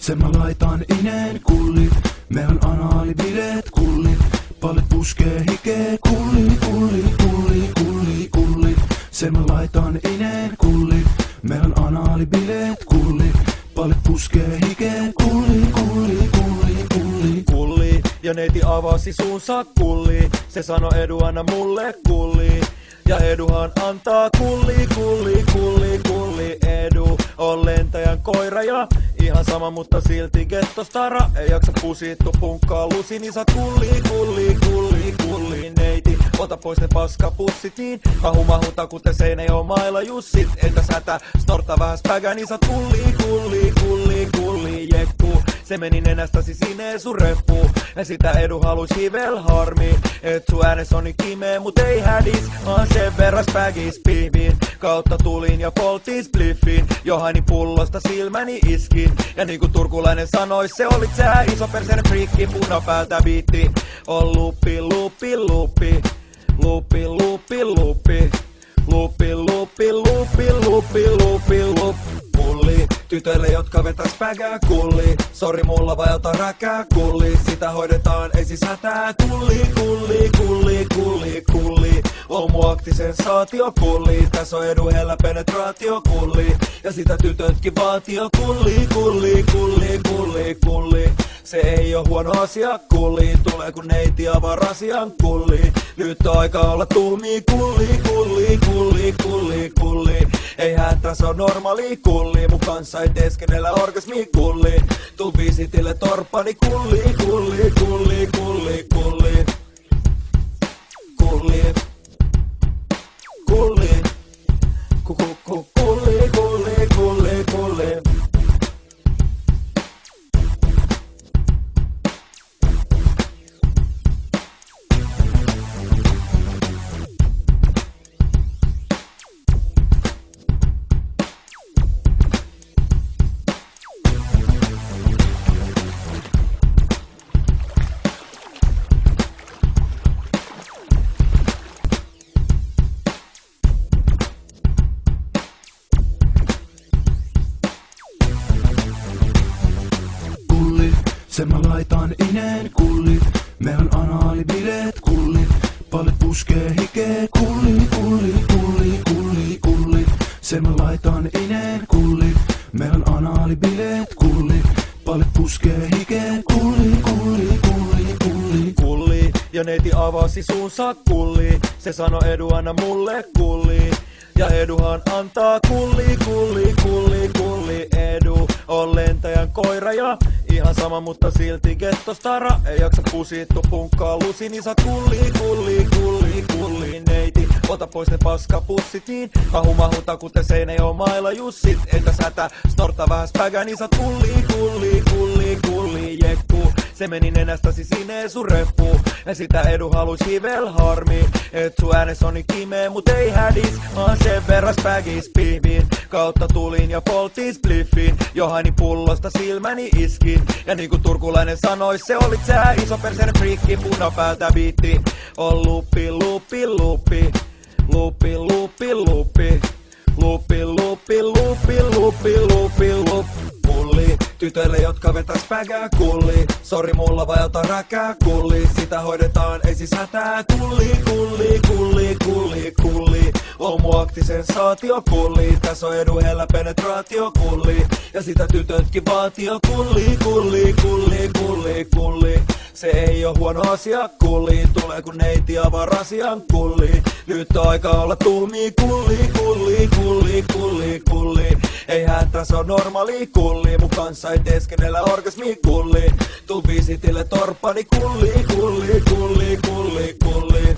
Sen mä laitan ineen kullit, me on anaalibileet kullit. Palit puskee hikee kulli, kulli, kulli, kulli, kulli. Sen mä laitan ineen kullit, me on anaalibileet kullit. Palit puskee hikee kulli, kulli, kulli, kulli. Kulli, ja neiti avasi suunsa kulli. Se sano Edu anna mulle kulli. Ja Eduhan antaa kulli, kulli, kulli, kulli. Edu on lentäjän koira ja ihan sama, mutta silti gettostara. Ei jaksa pusittu punkkaa lusi, niin saat kulli, kulli, kulli, kulli. Neiti, ota pois ne paskapussit, niin mahuta kuten Seinäjoen mailla jussit. Entä sätä, snorta vähän spägää, niin saat kulli, kulli, kulli, kulli, jekku. Se meni nenästäsi sinne sun reppu. Ja sitä Edu halus hivel harmi. Et sun äänes on niin kimee, mut ei hädis. Aan sen verran spägis pihviin. Kautta tulin ja poltin spliffin. Johani pullosta silmäni iskin. Ja niinku turkulainen sanois, se olit sä iso perseinen friikki. Punapäältä biitti on lupi, lupi, lupi. Lupi, lupi, lupi. Lupi, lupi, lupi, lupi, lupi, lupi. Kulli, tytöille jotka vetäs pägää kulli. Sori mulla vai ota räkää kulli. Sitä hoidetaan, ei siis hätää. Kulli, kulli, kulli, kulli, kulli. Homoaktisen saatio kulli. Tässä on Edu hellä penetraatio kulli. Ja sitä tytötkin vaatio kulli, kulli, kulli, kulli, kulli. Se ei oo huono asia kulli. Tulee kun neiti avaa rasian kulli. Nyt on aika olla tuumii kulli, kulli, kulli, kulli, kulli. Ei hätä, se on normaali kulli. Mun kanssa ei teeskennellä orgasmi kulli. Tuu visitille torppani kulli, kulli, kulli, kulli, kulli. Kulli. Kulli. Kulli, kulli, kulli, kulli. Sen mä laitan ineen kullit, me on anaalibileet kullit. Palit puskee hikee kulli, kulli, kulli, kulli, kulli. Sen mä laitan ineen kullit, me on anaalibileet kullit. Palit puskee hikee kulli, kulli, kulli, kulli. Kulli, ja neiti avasi suunsa kulli. Se sano Edu anna mulle kulli. Ja Eduhan antaa kulli, kulli, kulli, kulli. Edu on lentäjän koira ja ihan sama, mutta silti gettostara. Ei jaksa pusittu punkkaa lusi, niin saat kulli, kulli, kulli, kulli. Neiti, ota pois ne paskapussit, niin mahuta kuten Seinäjoen mailla jussit. Entä sätä, snorta vähän spägää, niin saat kulli, kulli, kulli, kulli, jekku. Se meni nenästäsi sinne sun reppu. Ja sitä Edu halus hivel harmi. Et sun äänes on niin kimee, mut ei hädis. Aan sen verran spägis pihviin. Kautta tulin ja poltin spliffin. Johani pullosta silmäni iskin. Ja niinku turkulainen sanois, se olit sä iso perseinen friikki. Punapäältä biitti on lupi, lupi, lupi. Lupi, lupi, lupi. Lupi, lupi, lupi, lupi, lupi, lupi. Kulli, tytöille jotka vetäs pägää kulli. Sori mulla vai ota räkää kulli. Sitä hoidetaan, ei siis hätää. Kulli, kulli, kulli, kulli, kulli. Homoaktisen saatio kulli. Tässä on Edu hellä penetraatio kulli. Ja sitä tytötkin vaatio kulli, kulli, kulli, kulli, kulli. Se ei oo huono asia kulli. Tulee kun neiti avaa rasian kulli. Nyt on aika olla tuumii kulli, kulli, kulli, kulli, kulli. Ei hätä, se on normaali kulli. Mun kanssa ei teeskennellä orgasmi kulli. Tuu visitille torppani kulli, kulli, kulli, kulli, kulli.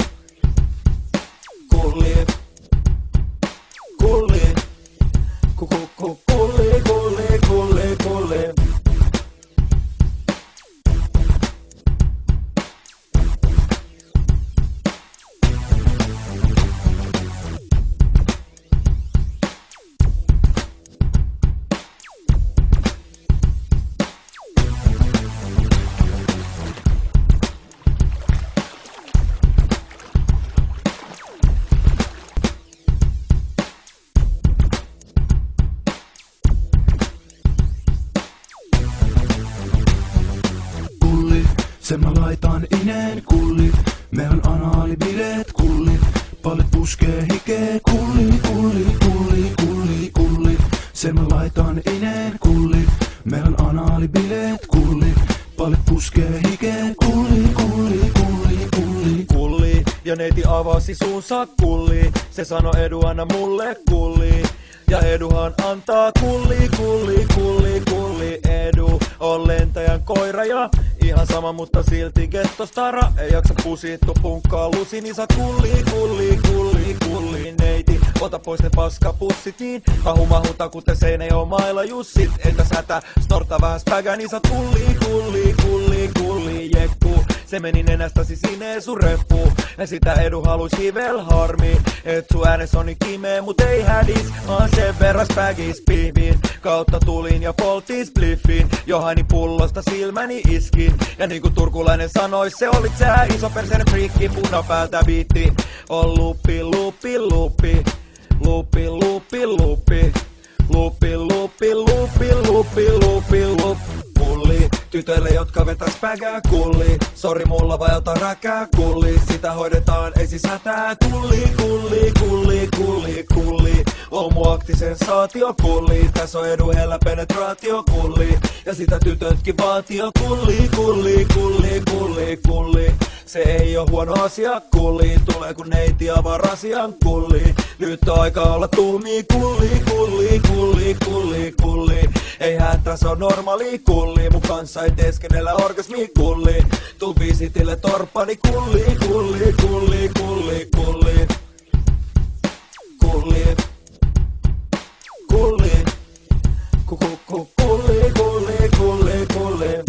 Kulli. Kulli. Kulli, kulli, kulli, kulli. Sen mä laitan ineen kullit, me on anaalibileet kullit. Palit puskee hikee kulli, kulli, kulli, kulli, kulli. Sen mä laitan ineen kullit, me on anaalibileet kullit. Palit puskee hikee kulli, kulli, kulli, kulli. Kulli, ja neiti avasi suunsa kulli. Se sano Edu anna mulle kulli. Ja Eduhan antaa kulli, kulli, kulli, kulli. Edu on lentäjän koira ja ihan sama, mutta silti gettostara. Ei jaksa pusittu punkkaa lusi, niin saa kulli, kulli, kulli, kulli. Neiti, ota pois ne paskapussit, niin mahuta kuten Seinäjoen mailla jussit. Entä sätä, snorta vähän spägää, niin saa kulli, kulli, kulli, kulli, jekku. Se meni nenästäsi sinne sun reppu. Ja sitä Edu halus hivel harmi. Et sun äänes on niin kimee, mut ei hädis. Aan sen verran spägis pihviin. Kautta tulin ja poltin spliffin. Johani pullosta silmäni iskin. Ja niinku turkulainen sanois, se olit sä iso perseinen friikki. Punapäältä biitti on lupi, lupi, lupi. Lupi, lupi, lupi. Lupi, lupi, lupi, lupi, lupi, lupi. Kulli, tytöille jotka vetäis pägää kulli. Sori mulla vai ota räkää kulli. Sitä hoidetaan, ei siis hätää. Kulli, kulli, kulli, kulli, kulli. Homoaktisensaatio kulli. Tässä on Edu hellä penetraatio kulli. Ja sitä tytötkin vaatio kulli, kulli, kulli, kulli, kulli. Se ei oo huono asia kulli. Tulee kun neiti avaa rasian kulli. Nyt on aika olla tuumii kulli, kulli, kulli, kulli, kulli. Ei hätää, se on normaali kulli. Mun kanssa ei teeskennellä orgasmi kulli. Tuu visitille torppani kulli, kulli, kulli, kulli, kulli. Kulli. Kulli. Kulli, kulli, kulli, kulli.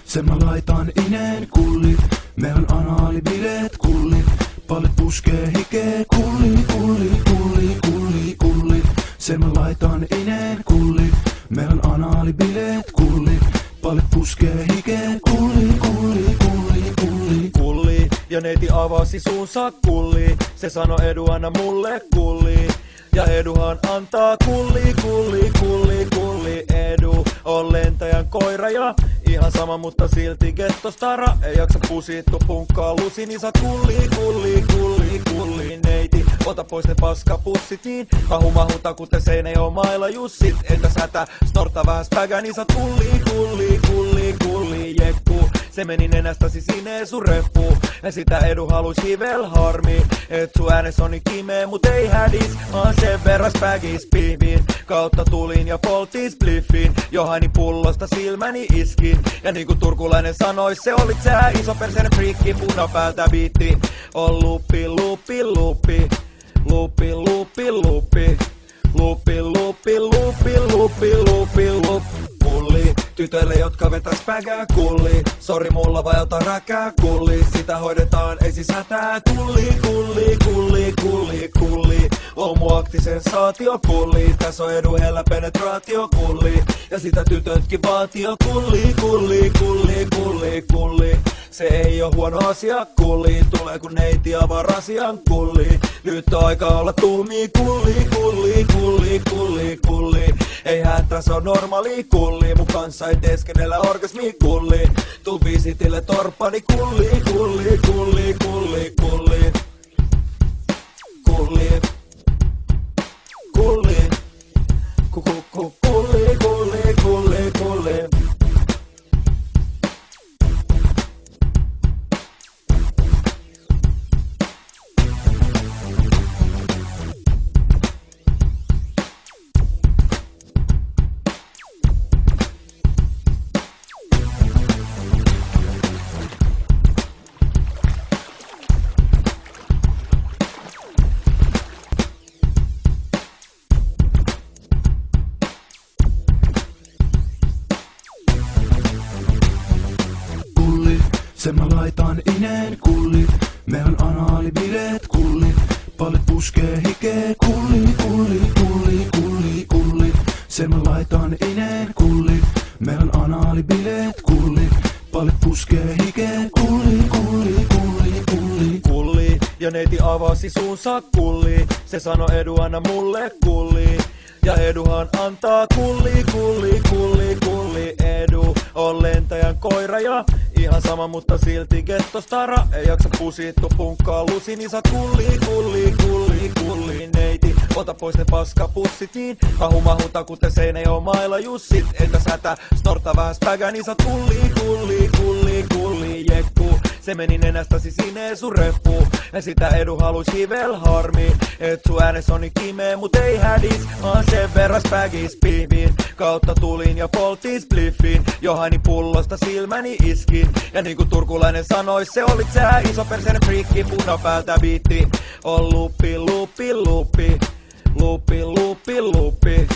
Sen mä laitan ineen kullit, me on anaalibileet kullit. Palit puskee hikee kulli, kulli, kulli, kulli, kulli. Sen mä laitan ineen kullit, me on anaalibileet kullit. Palit puskee hikee kulli, kulli, kulli, kulli. Kulli, ja neiti avasi suunsa kulli. Se sano Edu anna mulle kulli. Ja Eduhan antaa kulli, kulli, kulli, kulli. Edu on lentäjän koira ja ihan sama, mutta silti gettostara. Ei jaksa pusittu punkkaa lusi, niin saa kulli, kulli, kulli, kulli. Neiti, ota pois ne paskapussit, niin mahuta kuten Seinäjoen mailla jussit. Entä sätä, snorta vähän spägää, niin saa kulli, kulli, kulli, kulli, jekku. Se meni nenästäsi sinne sun reppu. Ja sitä Edu halus hivel harmi. Et sun äänes on niin kimee, mut ei hädis. Aan sen verran spägis pihviin. Kautta tulin ja poltin spliffin. Johani pullosta silmäni iskin. Ja niinku turkulainen sanois, se olit sä iso perseinen friikki. Punapäältä biitti on lupi, lupi, lupi. Lupi, lupi, lupi. Lupi, lupi, lupi, lupi, lupi, lupi. Kulli, tytöille jotka vetäis pägää kulli. Sori mulla vai ota räkää kulli. Sitä hoidetaan, ei siis hätää. Kulli, kulli, kulli, kulli, kulli. Homoaktisensaatio kulli. Tässä on Edu hellä penetraatio kulli. Ja sitä tytötkin vaatio kulli, kulli, kulli, kulli, kulli. Se ei oo huono asia kulli. Tulee kun neiti avaa rasian kulli. Nyt on aika olla tuumii kulli, kulli, kulli, kulli, kulli. Ei hätää, se on normaali kulli. Mun kanssa ei teeskennellä orgasmi kulli. Tuu visitille torppani kulli, kulli, kulli, kulli, kulli. Kulli. Kulli. Kulli, kulli, kulli, kulli. Sen mä laitan ineen kullit, me on anaalibileet kullit. Palit puskee hikee kulli, kulli, kulli, kulli, kulli. Sen mä laitan ineen kullit, me on anaalibileet kullit. Palit puskee hikee kulli, kulli, kulli, kulli. Kulli, ja neiti avasi suunsa kulli. Se sano Edu anna mulle kulli. Ja Eduhan antaa kulli, kulli, kulli, kulli. Edu on lentäjän koira ja ihan sama, mutta silti gettostara. Ei jaksa pusittu punkkaa lusi, niin sä kulli, kulli, kulli, kulli. Neiti, ota pois ne paskapussit, niin mahuta kuten Seinäjoen mailla jussit. Entä sätä, snorta vähän spägä, niin sä kulli, kulli, kulli, kulli, jekku. Se meni nenästäsi sinne sun reppu. Ja sitä Edu halus hivel harmi. Et sun äänes on niin kimee, mut ei hädis. Vaan sen verran spägis pihviin. Kautta tulin ja poltin spliffin. Johani pullosta silmäni iskin. Ja niinku turkulainen sanois, se olit sä iso perseinen friikki. Punapäältä biitti on lupi, lupi, lupi. Lupi, lupi, lupi.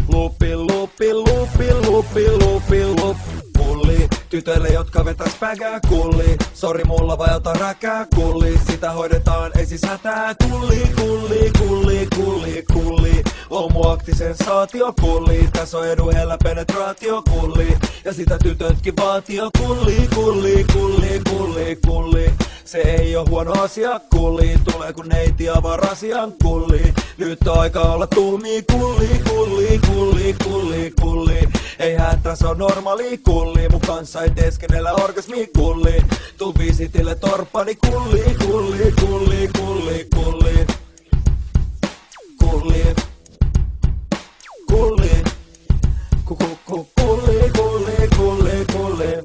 Lupi, lupi, lupi, lupi, lupi, lupi. Kulli, tytöille jotka vetäs pägää kulli. Sori mulla vai ota räkää kulli. Sitä hoidetaan, ei siis hätää. Kulli, kulli, kulli, kulli, kulli. Homoaktisen saatio kulli. Tässä on Edu hellä penetraatio kulli. Ja sitä tytötkin vaatio kulli, kulli, kulli, kulli, kulli. Se ei oo huono asia kulli. Tulee kun neiti avaa rasian kulli. Nyt on aika olla tuumii kulli, kulli, kulli, kulli, kulli. Ei hätä, se on normaali kulli. Mun kanssa ei teeskennellä orgasmi kulli. Tuu visitille torppani kulli, kulli, kulli, kulli, kulli. Kulli. Kulli. Kulli, kulli, kulli, kulli.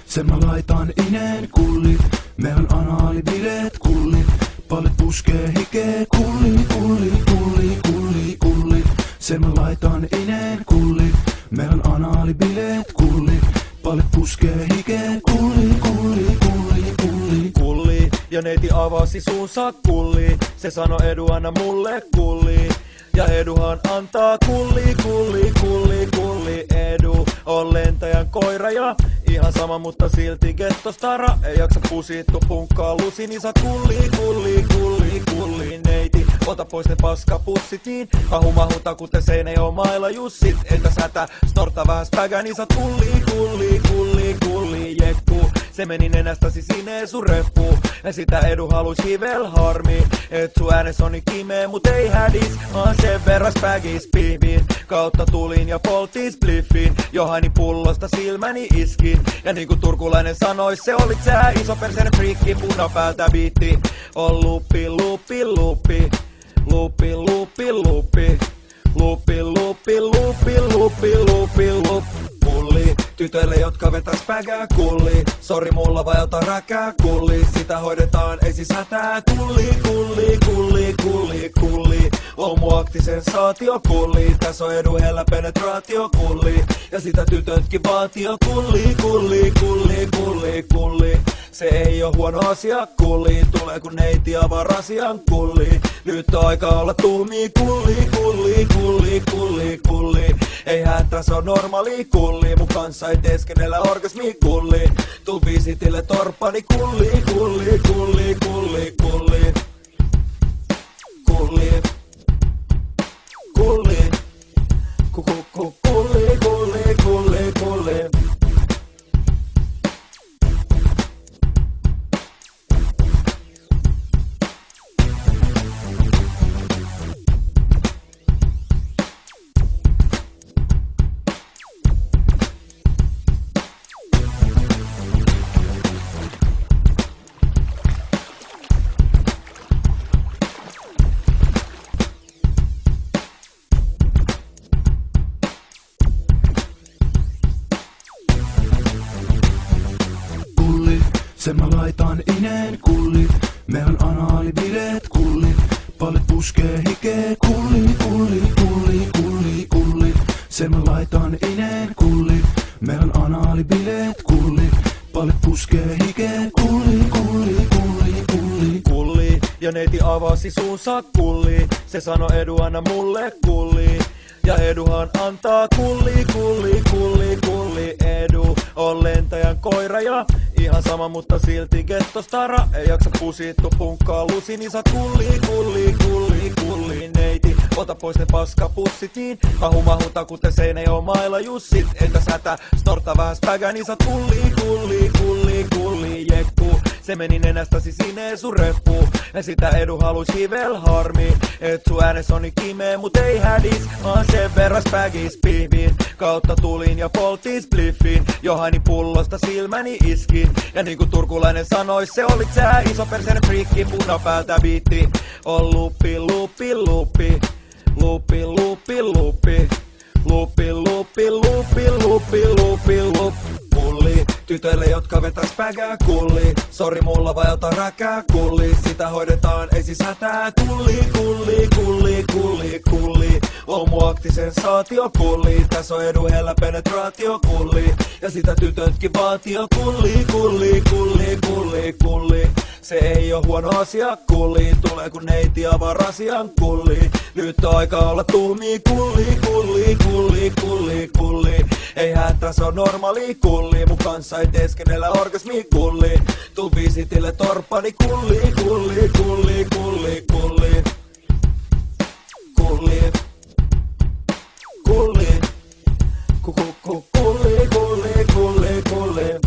Sen mä laitan ineen kullit, me on anaalibileet kullit. Palit puskee hikee kulli, kulli, kulli, kulli, kulli. Sen mä laitan ineen kullit, me on anaalibileet kullit. Palit puskee hikee kulli, kulli, kulli, kulli. Kulli, ja neiti avasi suunsa kulli. Se sano Edu anna mulle kulli. Ja Eduhan antaa kulli, kulli, kulli, kulli. Edu on lentäjän koira ja ihan sama, mutta silti gettostara. Ei jaksa pusittu punkkaa lusi, niin sä kulli, kulli, kulli, kulli. Neiti, ota pois ne paskapussit, niin mahuta kuten Seinäjoen mailla jussit. Entä sätä, snorta vähän spägä, niin sä kulli, kulli, kulli, kulli, jekku. Se meni nenästäsi sinne sun reppu. Ja sitä Edu halus hivel harmi. Et sun äänes on niin kimee, mut ei hädis. Vaan sen verran spägis pihviin. Kautta tulin ja poltin spliffin. Johani pullosta silmäni iskin. Ja niinku turkulainen sanois, se olit sä iso perseinen friikki. Punapäältä biitti on lupi, lupi, lupi. Lupi, lupi, lupi. Lupi, lupi, lupi, lupi, lupi, lupi. Kulli, tytöille jotka vetäs pägää kulli. Sori mulla vai ota räkää kulli. Sitä hoidetaan, ei siis hätää. Kulli, kulli, kulli, kulli, kulli. Homoaktisen saatio kulli. Tässä on Edu hellä penetraatio kulli. Ja sitä tytötkin vaatio kulli, kulli, kulli, kulli, kulli. Se ei oo huono asia kulli. Tulee kun neiti avaa rasian kulli. Nyt on aika olla tuumii kulli, kulli, kulli, kulli, kulli. Ei hätä, se on normaali kulli. Mun kanssa ei teeskennellä orgasmi kulli. Tuu visitille torppani kulli, kulli, kulli, kulli, kulli. Kulli. Kulli. Kulli, kulli, kulli, kulli. Sen mä laitan ineen kullit, me on anaalibileet kullit. Palit puskee hikee kulli, kulli, kulli, kulli, kulli. Sen mä laitan ineen kullit, me on anaalibileet kullit. Palit puskee hikee kulli, kulli, kulli, kulli. Kulli, ja neiti avasi suunsa kulli. Se sano Edu anna mulle kulli. Ja Eduhan antaa kulli, kulli, kulli, kulli. Edu on lentäjän koira ja ihan sama, mutta silti gettostara. Ei jaksa pusittu punkkaa lusi, niin sä kulli, kulli, kulli, kulli. Neiti, ota pois ne paskapussit, niin mahuta kuten Seinäjoen mailla jussit. Entä sätä, snorta vähän spägää, niin sä kulli, kulli, kulli, kulli, jekku. Se meni nenästäsi sinne sun reppu. Ja sitä Edu halus hivel harmi. Et sun äänes on niin kimee, mut ei hädis. Vaan sen verran spägis pihvin. Kautta tulin ja poltin spliffin. Johani pullosta silmäni iskin. Ja niinku turkulainen sanois, se olit sä iso perseinen friikki. Punapäältä biitti on lupi, lupi, lupi. Lupi, lupi, lupi. Lupi, lupi, lupi, lupi, lupi, lupi. Kulli, tytöille jotka vetäis pägää kulli. Sori mulla vai ota räkää kulli. Sitä hoidetaan, ei siis hätää. Kulli, kulli, kulli, kulli, kulli. On mu aktisensaatio kulli. Tässä on Edu hellä penetraatio kulli. Ja sitä tytötkin vaatio kulli, kulli, kulli, kulli, kulli. Se ei oo huono asia kulli. Tulee kun neiti avaa rasian kulli. Nyt on aika olla tuhmii kulli, kulli, kulli, kulli, kulli. Ei hätää, se on normaali kulli. Mun kanssa ei teeskennellä orgasmi kulli. Tuu visitille torppani kulli, kulli, kulli, kulli, kulli. Kulli. Kulli. Kulli, kulli, kulli, kulli.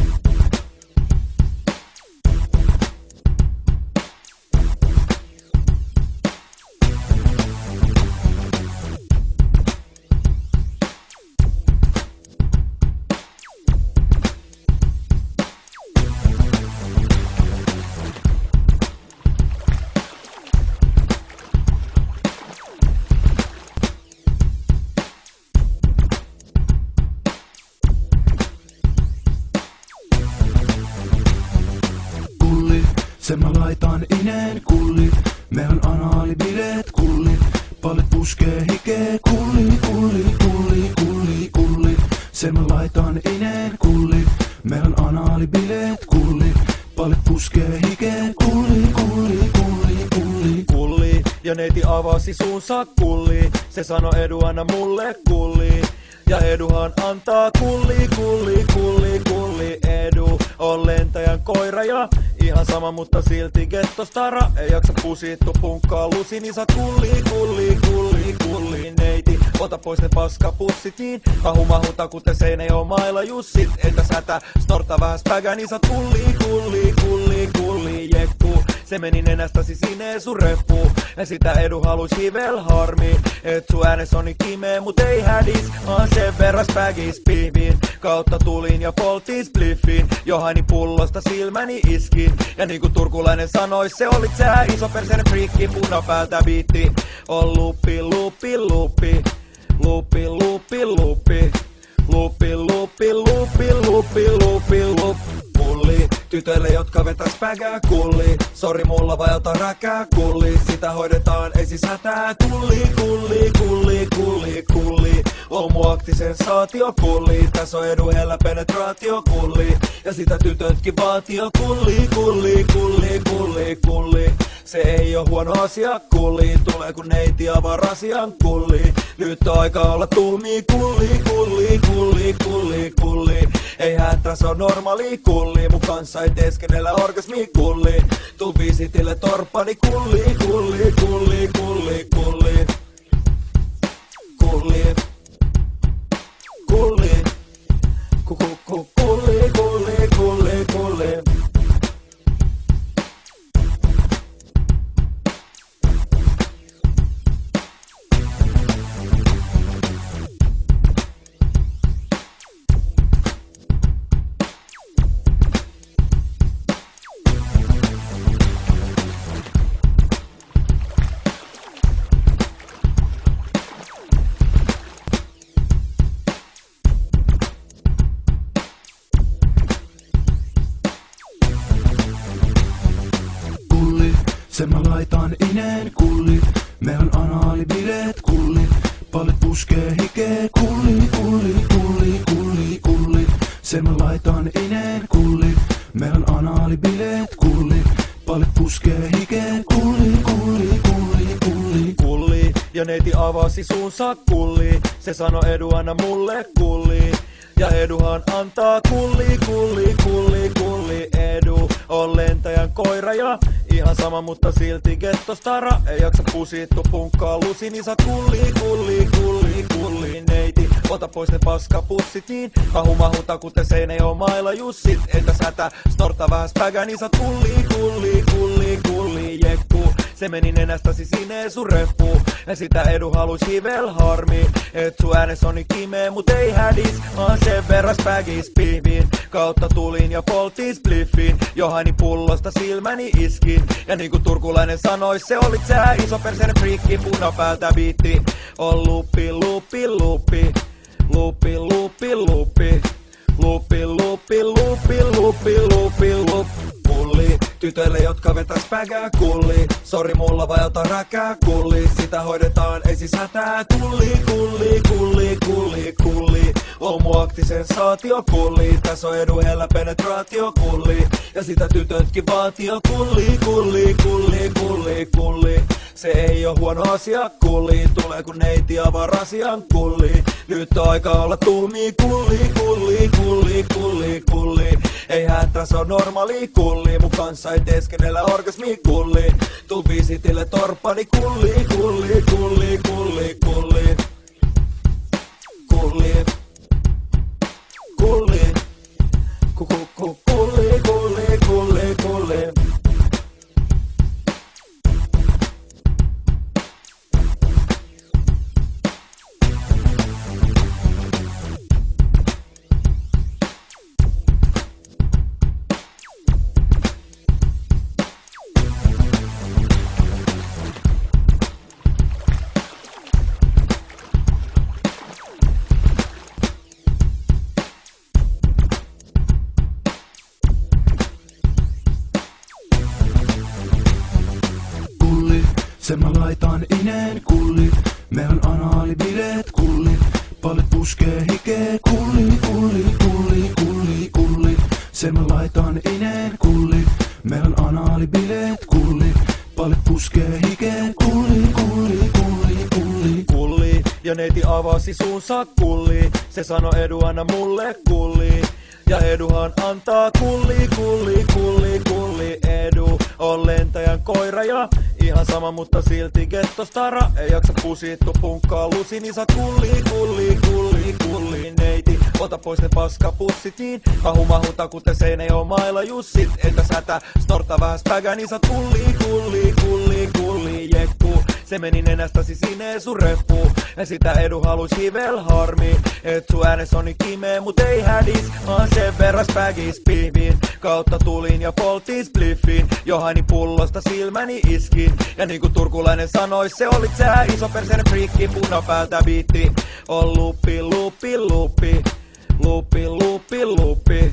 Sen mä laitan ineen kullit, me on anaalibileet kullit. Palit puskee hikee kulli, kulli, kulli, kulli, kulli. Sen mä laitan ineen kullit, me on anaalibileet kullit. Palit puskee hikee kulli, kulli, kulli, kulli. Kulli, ja neiti avasi suunsa kulli. Se sano Edu anna mulle kulli. Ja Eduhan antaa kulli, kulli, kulli, kulli. Edu on lentäjän koira ja ihan sama, mutta silti gettostara. Ei jaksa pusittu punkkaa lusi, niin sä kulli, kulli, kulli, kulli. Neiti, ota pois ne paskapussit, niin mahuta kuten Seinäjoen mailla jussit. Entä sätä, snorta vähän spägää, niin sä kulli, kulli, kulli, kulli, jekku. Se meni nenästäsi sinne sun reppu. Ja sitä Edu halus hivel harmi. Et sun äänes on niin kimee, mut ei hädis. Vaan sen verran spägis pihvin. Kautta tulin ja poltin spliffin. Johani pullosta silmäni iskin. Ja niinku turkulainen sanois, se olit sä iso perseinen friikki. Punapäältä biitti on lupi, lupi, lupi. Lupi, lupi, lupi. Lupi, lupi, lupi, lupi, lupi, lupi. Kulli, tytöille jotka vetäis pägää kulli. Sori mulla vai ota räkää kulli. Sitä hoidetaan, ei siis hätää. Kulli, kulli, kulli, kulli, kulli. On mu aktisensaatio kulli. Tässä on Edu hellä penetraatio kulli. Ja sitä tytötkin vaatio kulli, kulli, kulli, kulli, kulli. Se ei oo huono asia kulli. Tulee kun neiti avaa rasian kulli. Nyt on aika olla tuhmii kulli, kulli, kulli, kulli, kulli. Ei hätää, se on normaali kulli. Mun kanssa ei teeskennellä orgasmi kulli. Tuu visitille torppani kulli, kulli, kulli, kulli, kulli. Kulli. Kulli. Kulli, kulli, kulli, kulli. Sen mä laitan ineen kullit, me on anaalibileet kullit. Palit puskee hikee kulli, kulli, kulli, kulli, kulli. Sen mä laitan ineen kullit, me on anaalibileet kullit. Palit puskee hikee kulli, kulli, kulli, kulli. Kulli, ja neiti avasi suunsa kulli. Se sano Edu anna mulle kulli. Ja Eduhan antaa kulli, kulli, kulli, kulli. Edu on lentäjän koira ja ihan sama, mutta silti gettostara. Ei jaksa pusittu punkkaa lusi, niin saa kulli, kulli, kulli, kulli. Neiti, ota pois ne paskapussit, niin kahumahuta kuten Seinäjoen mailla jussit. Entä sätä, snorta vähän spägä, niin saat kulli, kulli, kulli, kulli, jekku. Se meni nenästäsi sinne sun reppu. Ja sitä Edu halus hivel harmi. Et sun äänes on niin kimee, mut ei hädis. Vaan sen verran spägis pihviin. Kautta tulin ja poltin spliffin. Johani pullosta silmäni iskin. Ja niinku turkulainen sanois, se olit sä iso perseinen friikki. Punapäältä biitti on lupi, lupi, lupi. Lupi, lupi, lupi. Lupi, lupi, lupi, lupi, lupi, lupi. Kulli, tytöille jotka vetäis pägää kulli. Sori mulla vai ota räkää kulli. Sitä hoidetaan, ei siis hätää. Kulli, kulli, kulli, kulli, kulli. Homoaktisen saatio kulli. Tässä on Edu hellä penetraatio kulli. Ja sitä tytötkin vaatio kulli, kulli, kulli, kulli, kulli. Se ei oo huono asia kulli. Tulee kun neiti avaa rasian kulli. Nyt on aika olla tuumii kulli, kulli, kulli, kulli, kulli. Ei hätä, se on normaali kulli. Mun kanssa ei teeskennellä orgasmi kulli. Tuu visitille torppani kulli, kulli, kulli, kulli, kulli. Kulli. Kulli. Kulli, kulli, kulli, kulli. Sen mä laitan ineen kullit, me on anaalibileet kullit. Palit puskee hikee kulli, kulli, kulli, kulli, kulli. Sen mä laitan ineen kullit, me on anaalibileet kullit. Palit puskee hikee kulli, kulli, kulli, kulli. Kulli, ja neiti avasi suunsa kulli. Se sano Edu anna mulle kulli. Ja Eduhan antaa kulli, kulli, kulli, kulli. Edu on lentäjän koira ja ihan sama, mutta silti gettostara. Ei jaksa pusittu punkkaa lusi, niin saat kulli, kulli, kulli, kulli. Neiti, ota pois ne paskapussit, niin kahumahuta kuten Seinäjoen mailla jussit. Entä sätä, snorta vähän spägä, niin saat kulli, kulli, kulli, kulli, jekku. Se meni nenästäsi sinne sun reppu. Ja sitä Edu halus hivel harmi. Et sun äänes on niin kimee, mut ei hädis. Vaan sen verran spägis pihviin. Kautta tulin ja poltin spliffin. Johani pullosta silmäni iskin. Ja niinku turkulainen sanois, se olit sä iso perseinen friikki. Punapäältä biitti on lupi, lupi, lupi. Lupi, lupi, lupi.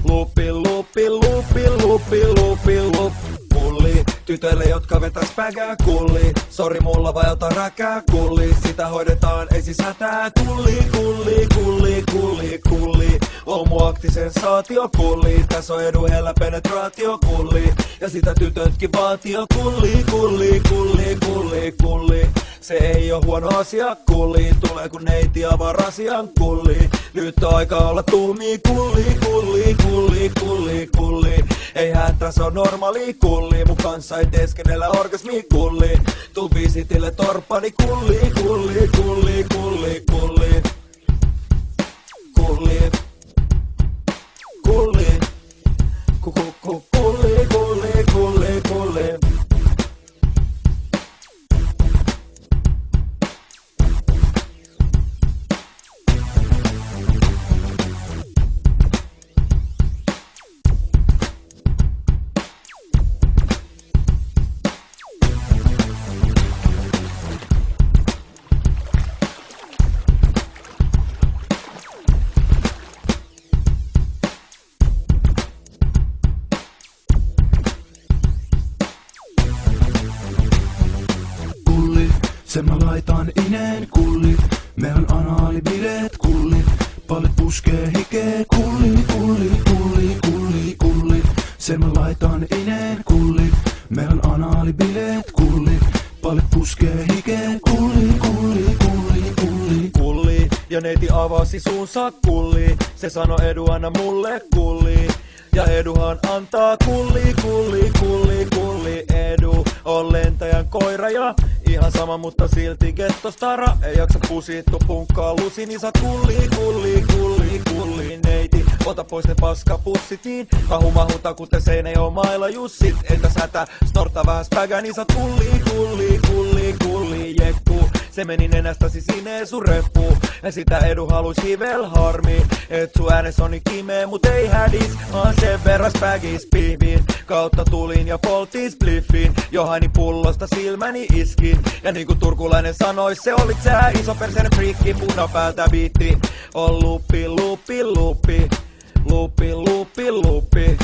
Lupi, lupi, lupi, lupi, lupi, lupi. Kulli, tytöille jotka vetäis pägää kulli. Sori mulla vai ota räkää kulli. Sitä hoidetaan, ei siis hätää. Kulli, kulli, kulli, kulli, kulli. Homoaktisen saatio kulli. Tässä on Edu hellä penetraatio kulli. Ja sitä tytötkin vaatio kulli, kulli, kulli, kulli, kulli. Se ei oo huono asia kulli. Tulee kun neiti avaa rasian kulli. Nyt on aika olla tuumii kulli, kulli, kulli, kulli, kulli. Ei hätä, se on normaali kulli. Mun kanssa ei teeskennellä orgasmi kulli. Tuu visitille torppani kulli, kulli, kulli, kulli, kulli. Kulli. Kulli. Kulli, kulli, kulli, kulli. Sen mä laitan ineen kullit, me on anaalibileet kullit. Palit puskee hikee kulli, kulli, kulli, kulli, kulli. Sen mä laitan ineen kullit, me on anaalibileet kullit. Palit puskee hikee kulli, kulli, kulli, kulli. Kulli, ja neiti avasi suunsa kulli. Se sano Edu anna mulle kulli. Ja Eduhan antaa kulli, kulli, kulli, kulli. Edu on lentäjän koira ja ihan sama, mutta silti gettostara. Ei jaksa pusittu punkkaa lusi, niin sä kulli, kulli, kulli, kulli. Neiti, ota pois ne paskapussit, niin kahumahuta kuten Seinäjoen mailla jussit. Entä sätä, snorta vähän spägä, niin sä kulli, kulli, kulli, kulli, jekku. Se meni nenästäsi sinne sun reppu. Ja sitä Edu halus hivel harmi. Et sun äänes on niin kimee, mut ei hädis. Aan sen verran spägis pihviin. Kautta tulin ja poltin spliffin. Johani pullosta silmäni iskin. Ja niinku turkulainen sanois, se olit sä iso perseinen friikki. Punapäältä biitti on lupi, lupi, lupi. Lupi, lupi, lupi.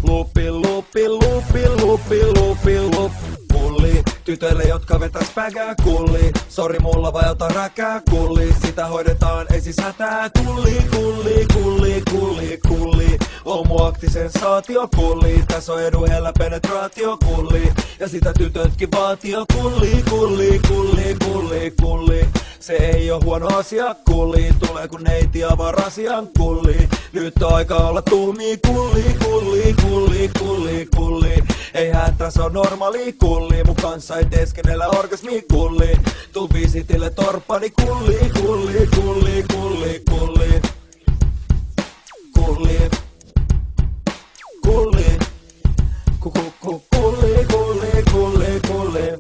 Lupi, lupi, lupi, lupi, lupi, lupi. Kulli, tytöille jotka vetäs pägää kulli. Sori mulla vai ota räkää kulli. Sitä hoidetaan, ei siis hätää. Kulli, kulli, kulli, kulli, kulli. Homoaktisensaatio kulli. Tässä on Edu hellä penetraatio kulli. Ja sitä tytötkin vaatio kulli, kulli, kulli, kulli, kulli. Se ei oo huono asia kulli. Tulee kun neiti avaa rasian kulli. Nyt on aika olla tuhmii kulli, kulli, kulli, kulli, kulli. Ei hätä, se on normaali kulli. Mun kanssa ei teeskennellä orgasmi kulli. Tuu visitille torppani kulli, kulli, kulli, kulli, kulli. Kulli. Kulli. Kulli, kulli, kulli, kulli.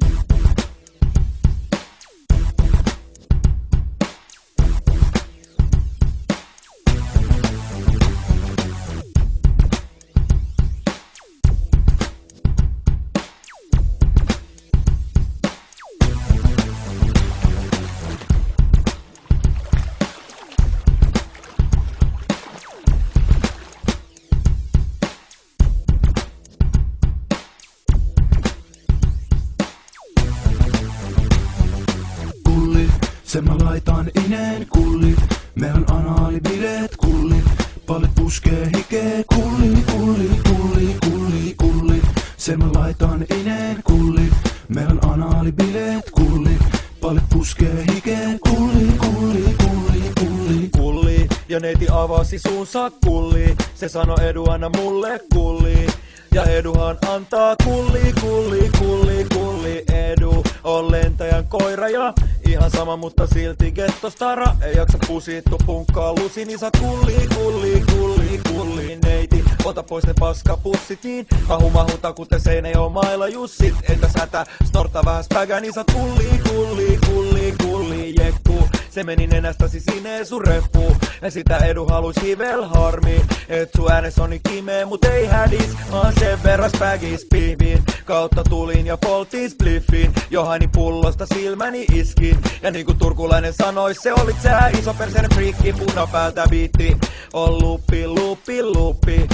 Sen mä laitan ineen kullit, me on anaalibileet kullit. Palit puskee hikee kulli, kulli, kulli, kulli, kulli. Sen mä laitan ineen kullit, me on anaalibileet kullit. Palit puskee hikee kulli, kulli, kulli, kulli. Kulli, ja neiti avasi suunsa kulli. Se sano Edu anna mulle kulli. Ja Eduhan antaa kulli, kulli, kulli, kulli. Edu on lentäjän koira ja ihan sama, mutta silti gettostara. Ei jaksa pusittu punkkaa lusi, niin sä kulli, kulli, kulli, kulli. Neiti, ota pois ne paskapussit, niin kahumahuta kuten Seinäjoen mailla jussit. Entä sätä, snorta vähän spägä, niin sä kulli, kulli, kulli, kulli, jekku. Se meni nenästäsi sinne sun reppu. Ja sitä Edu halus hivel harmi. Et sun äänes on niin kimee, mut ei hädis. Aan sen verran spägis pihviin. Kautta tulin ja poltin spliffin. Johani pullosta silmäni iskin. Ja niinku turkulainen sanois, se olit sä iso perseinen friikki. Punapäältä biitti on lupi, lupi, lupi.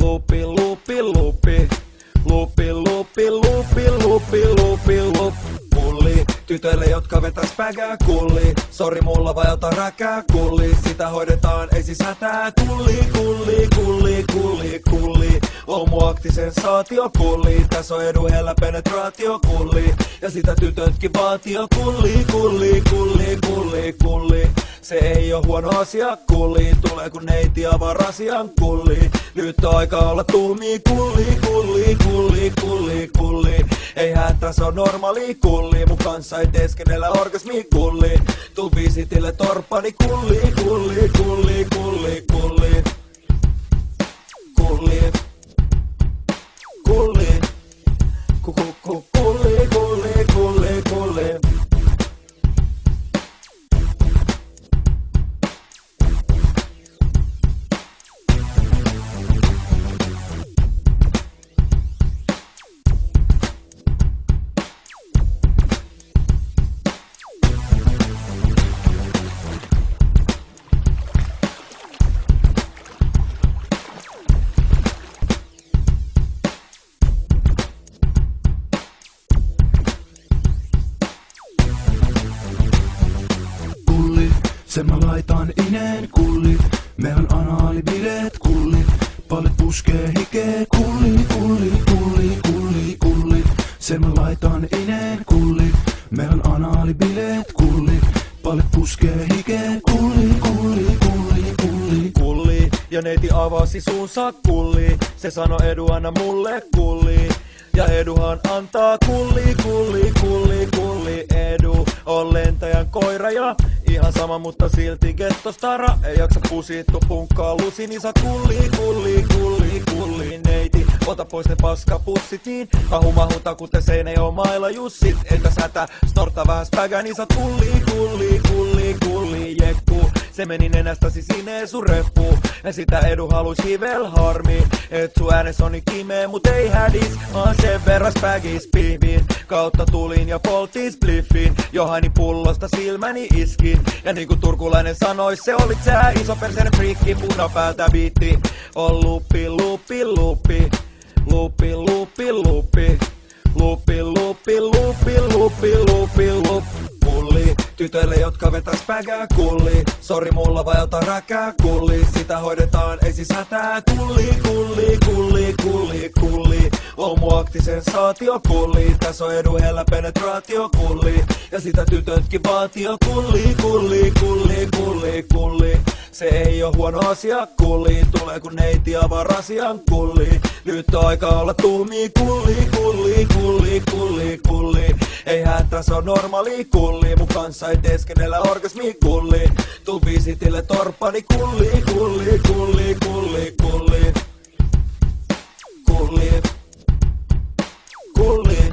Lupi, lupi, lupi. Lupi, lupi, lupi, lupi, lupi, lupi. Kulli, tytöille jotka vetäs pägää kulli. Sori mulla vai ota räkää kulli. Sitä hoidetaan, ei siis hätää. Kulli, kulli, kulli, kulli, kulli. Homoaktisensaatio kulli. Tässä on Edu hellä penetraatio kulli. Ja sitä tytötkin vaatio kulli, kulli, kulli, kulli, kulli. Se ei oo huono asia kulli. Tulee kun neiti avaa rasian kulli. Nyt on aika olla tuhmii kulli, kulli, kulli, kulli, kulli. Ei hätä, se on normaali kulli. Mun kanssa ei teeskennellä orgasmi kulli. Tuu visitille torppani kulli, kulli, kulli, kulli, kulli. Kulli. Kulli. Kulli, kulli, kulli, kulli. Sen mä laitan ineen kullit, me on anaalibileet kullit. Palit puskee hikee kulli, kulli, kulli, kulli, kulli. Sen mä laitan ineen kullit, me on anaalibileet kullit. Palit puskee hikee kulli, kulli, kulli, kulli. Kulli, ja neiti avasi suunsa kulli. Se sano Edu anna mulle kulli. Ja Eduhan antaa kulli, kulli, kulli, kulli. Edu on lentäjän koira ja ihan sama, mutta silti gettostara. Ei jaksa pusittu punkkaa lusi, niin saa kulli, kulli, kulli, kulli. Neiti, ota pois ne paskapussit, niin kahumahuta kuten Seinäjoen mailla jussit. Entä sätä, snorta vähän spägää, niin saat kulli, kulli, kulli, kulli, jekku. Se meni nenästäsi sinne sun reppu. Ja sitä Edu halus hivel harmi. Et sun äänes on niin kimee, mut ei hädis. Aan sen verran spägis pihviin. Kautta tulin ja poltin spliffin. Johani pullosta silmäni iskin. Ja niinku turkulainen sanois, se olit sä iso perseinen friikki. Punapäältä biitti on lupi, lupi, lupi. Lupi, lupi, lupi. Lupi, lupi, lupi, lupi, lupi, lupi. Kulli, tytöille jotka vetäs pägää kulli. Sori mulla vai ota räkää kulli. Sitä hoidetaan, ei siis hätää. Kulli, kulli, kulli, kulli, kulli. Homoaktisen saatio kulli. Tässä on Edu hellä penetraatio kulli. Ja sitä tytötkin vaatio kulli, kulli, kulli, kulli, kulli. Se ei oo huono asia kulli. Tulee kun neiti avaa rasian kulli. Nyt on aika olla tuumii kulli, kulli, kulli, kulli, kulli. Ei hätää, se on normaali kulli. Mun kanssa ei teeskennellä orgasmi kulli. Tuu visitille torppani kulli, kulli, kulli, kulli, kulli. Kulli. Kulli.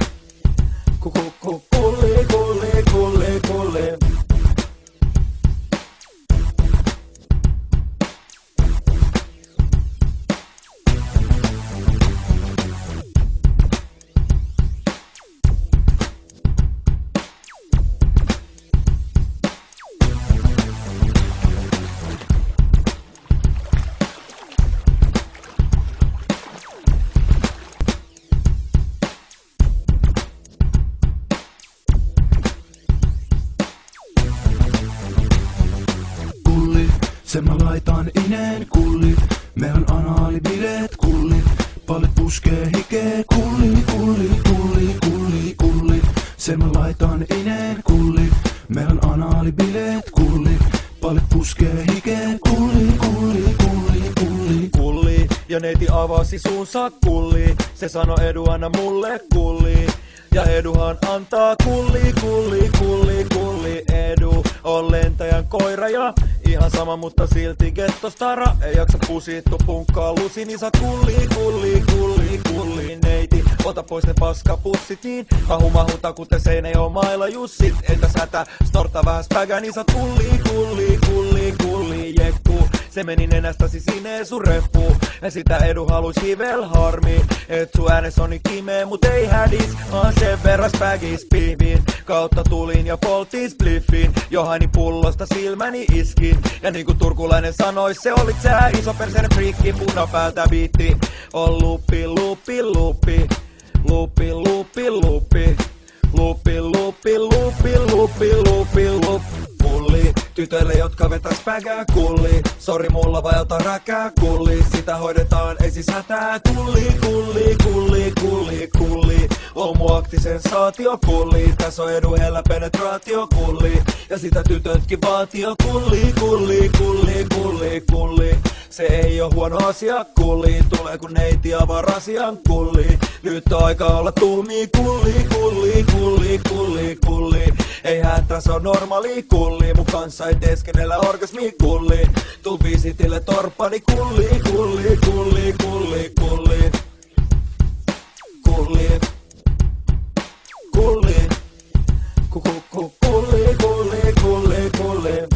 Kulli, kulli, kulli, kulli. Sen mä laitan ineen kullit, me on anaalibileet kullit. Palit puskee hikee kulli, kulli, kulli, kulli, kulli. Sen mä laitan ineen kullit, me on anaalibileet kullit. Palit puskee hikee kulli, kulli, kulli, kulli. Kulli, ja neiti avasi suunsa kulli. Se sano Edu anna mulle kulli. Ja Eduhan antaa kulli, kulli, kulli, kulli. Edu on lentäjän koira ja ihan sama, mutta silti gettostara. Ei jaksa pusittu punkkaa lusi, niin saat kulli, kulli, kulli, kulli. Neiti, ota pois ne paskapussit, niin kahumahuta kuten Seinäjoen mailla jussit. Entä sätä, snorta vähän spägää, niin saat kulli, kulli, kulli, kulli, jekku. Se meni nenästäsi sinne sun reppu. Ja sitä Edu halus hivel harmi. Et sun äänes on niin kimee, mut ei hädis. Aan sen verran spägis pihviin. Kautta tulin ja poltin spliffin. Johani pullosta silmäni iskin. Ja niinku turkulainen sanois, se olit sä iso perseinen friikki. Punapäältä biitti on lupi, lupi, lupi. Lupi, lupi, lupi. Lupi, lupi, lupi, lupi, lupi, lupi. Kulli, tytöille jotka vetäs pägää kulli. Sori mulla vai ota räkää kulli. Sitä hoidetaan, ei siis hätää. Kulli, kulli, kulli, kulli, kulli. Homoaktisen saatio kulli. Tässä on Edu hellä penetraatio kulli. Ja sitä tytötkin vaatio kulli, kulli, kulli, kulli, kulli. Se ei oo huono asia kulli. Tulee kun neiti avaa rasian kulli. Nyt on aika olla tuumii kulli, kulli, kulli, kulli, kulli. Ei hätää, se on normaali kulli. Mun kanssa ei teeskennellä orgasmi kulli. Tuu visitille torppani kulli, kulli, kulli, kulli, kulli. Kulli. Kulli. Kulli, kulli, kulli, kulli.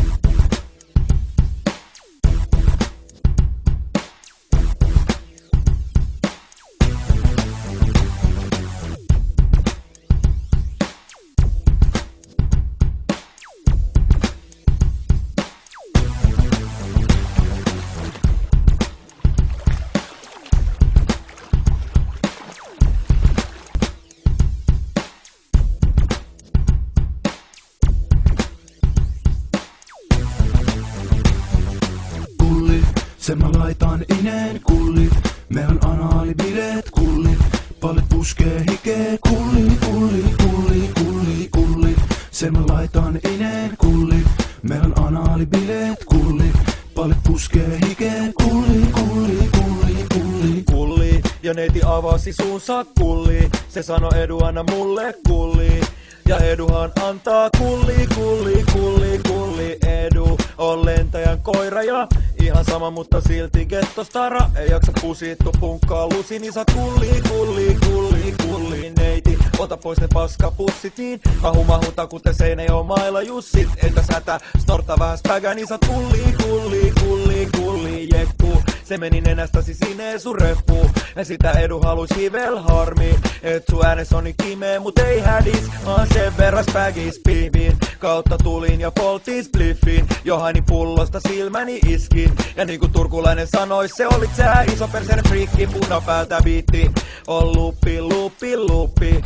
laitan ineen kullit, me on anaalibileet kullit. Palit puskee hikee kulli, kulli, kulli, kulli, kulli. Sen mä laitan ineen kullit, me on anaalibileet kullit. Palit puskee hikee kulli, kulli, kulli, kulli. Kulli, ja neiti avasi suunsa kulli. Se sano Edu anna mulle kulli. Ja Eduhan antaa kulli, kulli, kulli, kulli. Edu on lentäjän koira ja ihan sama, mutta silti gettostara. Ei jaksa pusittu punkkaa lusi, niin saa kulli, kulli, kulli, kulli. Neiti, ota pois ne paskapussit, niin mahuta kuten Seinäjoen mailla jussit. Entä sätä, snorta vähän spägä, niin saat kulli, kulli, kulli, kulli, jekku. Se meni nenästäsi sinne sun reppu. Ja sitä Edu halus hivel harmi. Et sun äänes on niin kimee, mut ei hädis. Aan sen verran spägis pihviin. Kautta tulin ja poltin spliffin. Johani pullosta silmäni iskin. Ja niinku turkulainen sanois, se olit sä iso perseinen friikki. Punapäältä biitti on lupi, lupi, lupi.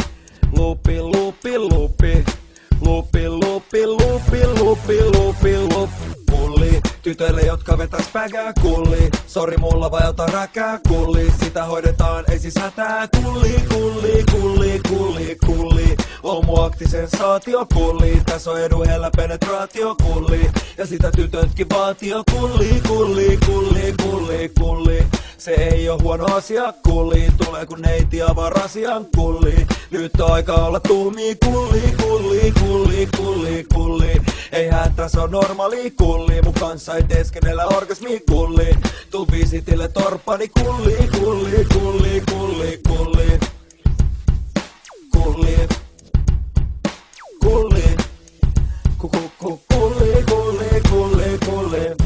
Lupi, lupi, lupi. Lupi, lupi, lupi, lupi, lupi, lupi. Kulli, tytöille jotka vetäs pägää kulli. Sori mulla vai ota räkää kulli. Sitä hoidetaan, ei siis hätää. Kulli, kulli, kulli, kulli, kulli. Homoaktisensaatio kulli. Tässä on Edu hellä penetraatio kulli. Ja sitä tytötkin vaatio kulli, kulli, kulli, kulli, kulli. Se ei oo huono asia kulli. Tulee kun neiti avaa rasian kulli. Nyt on aika olla tuumii kulli, kulli, kulli, kulli, kulli. Ei hätä, se on normaali kulli. Mun kanssa ei teeskennellä orgasmi kulli. Tuu visitille torppani kulli, kulli, kulli, kulli, kulli. Kulli. Kulli. Kulli, kulli, kulli, kulli.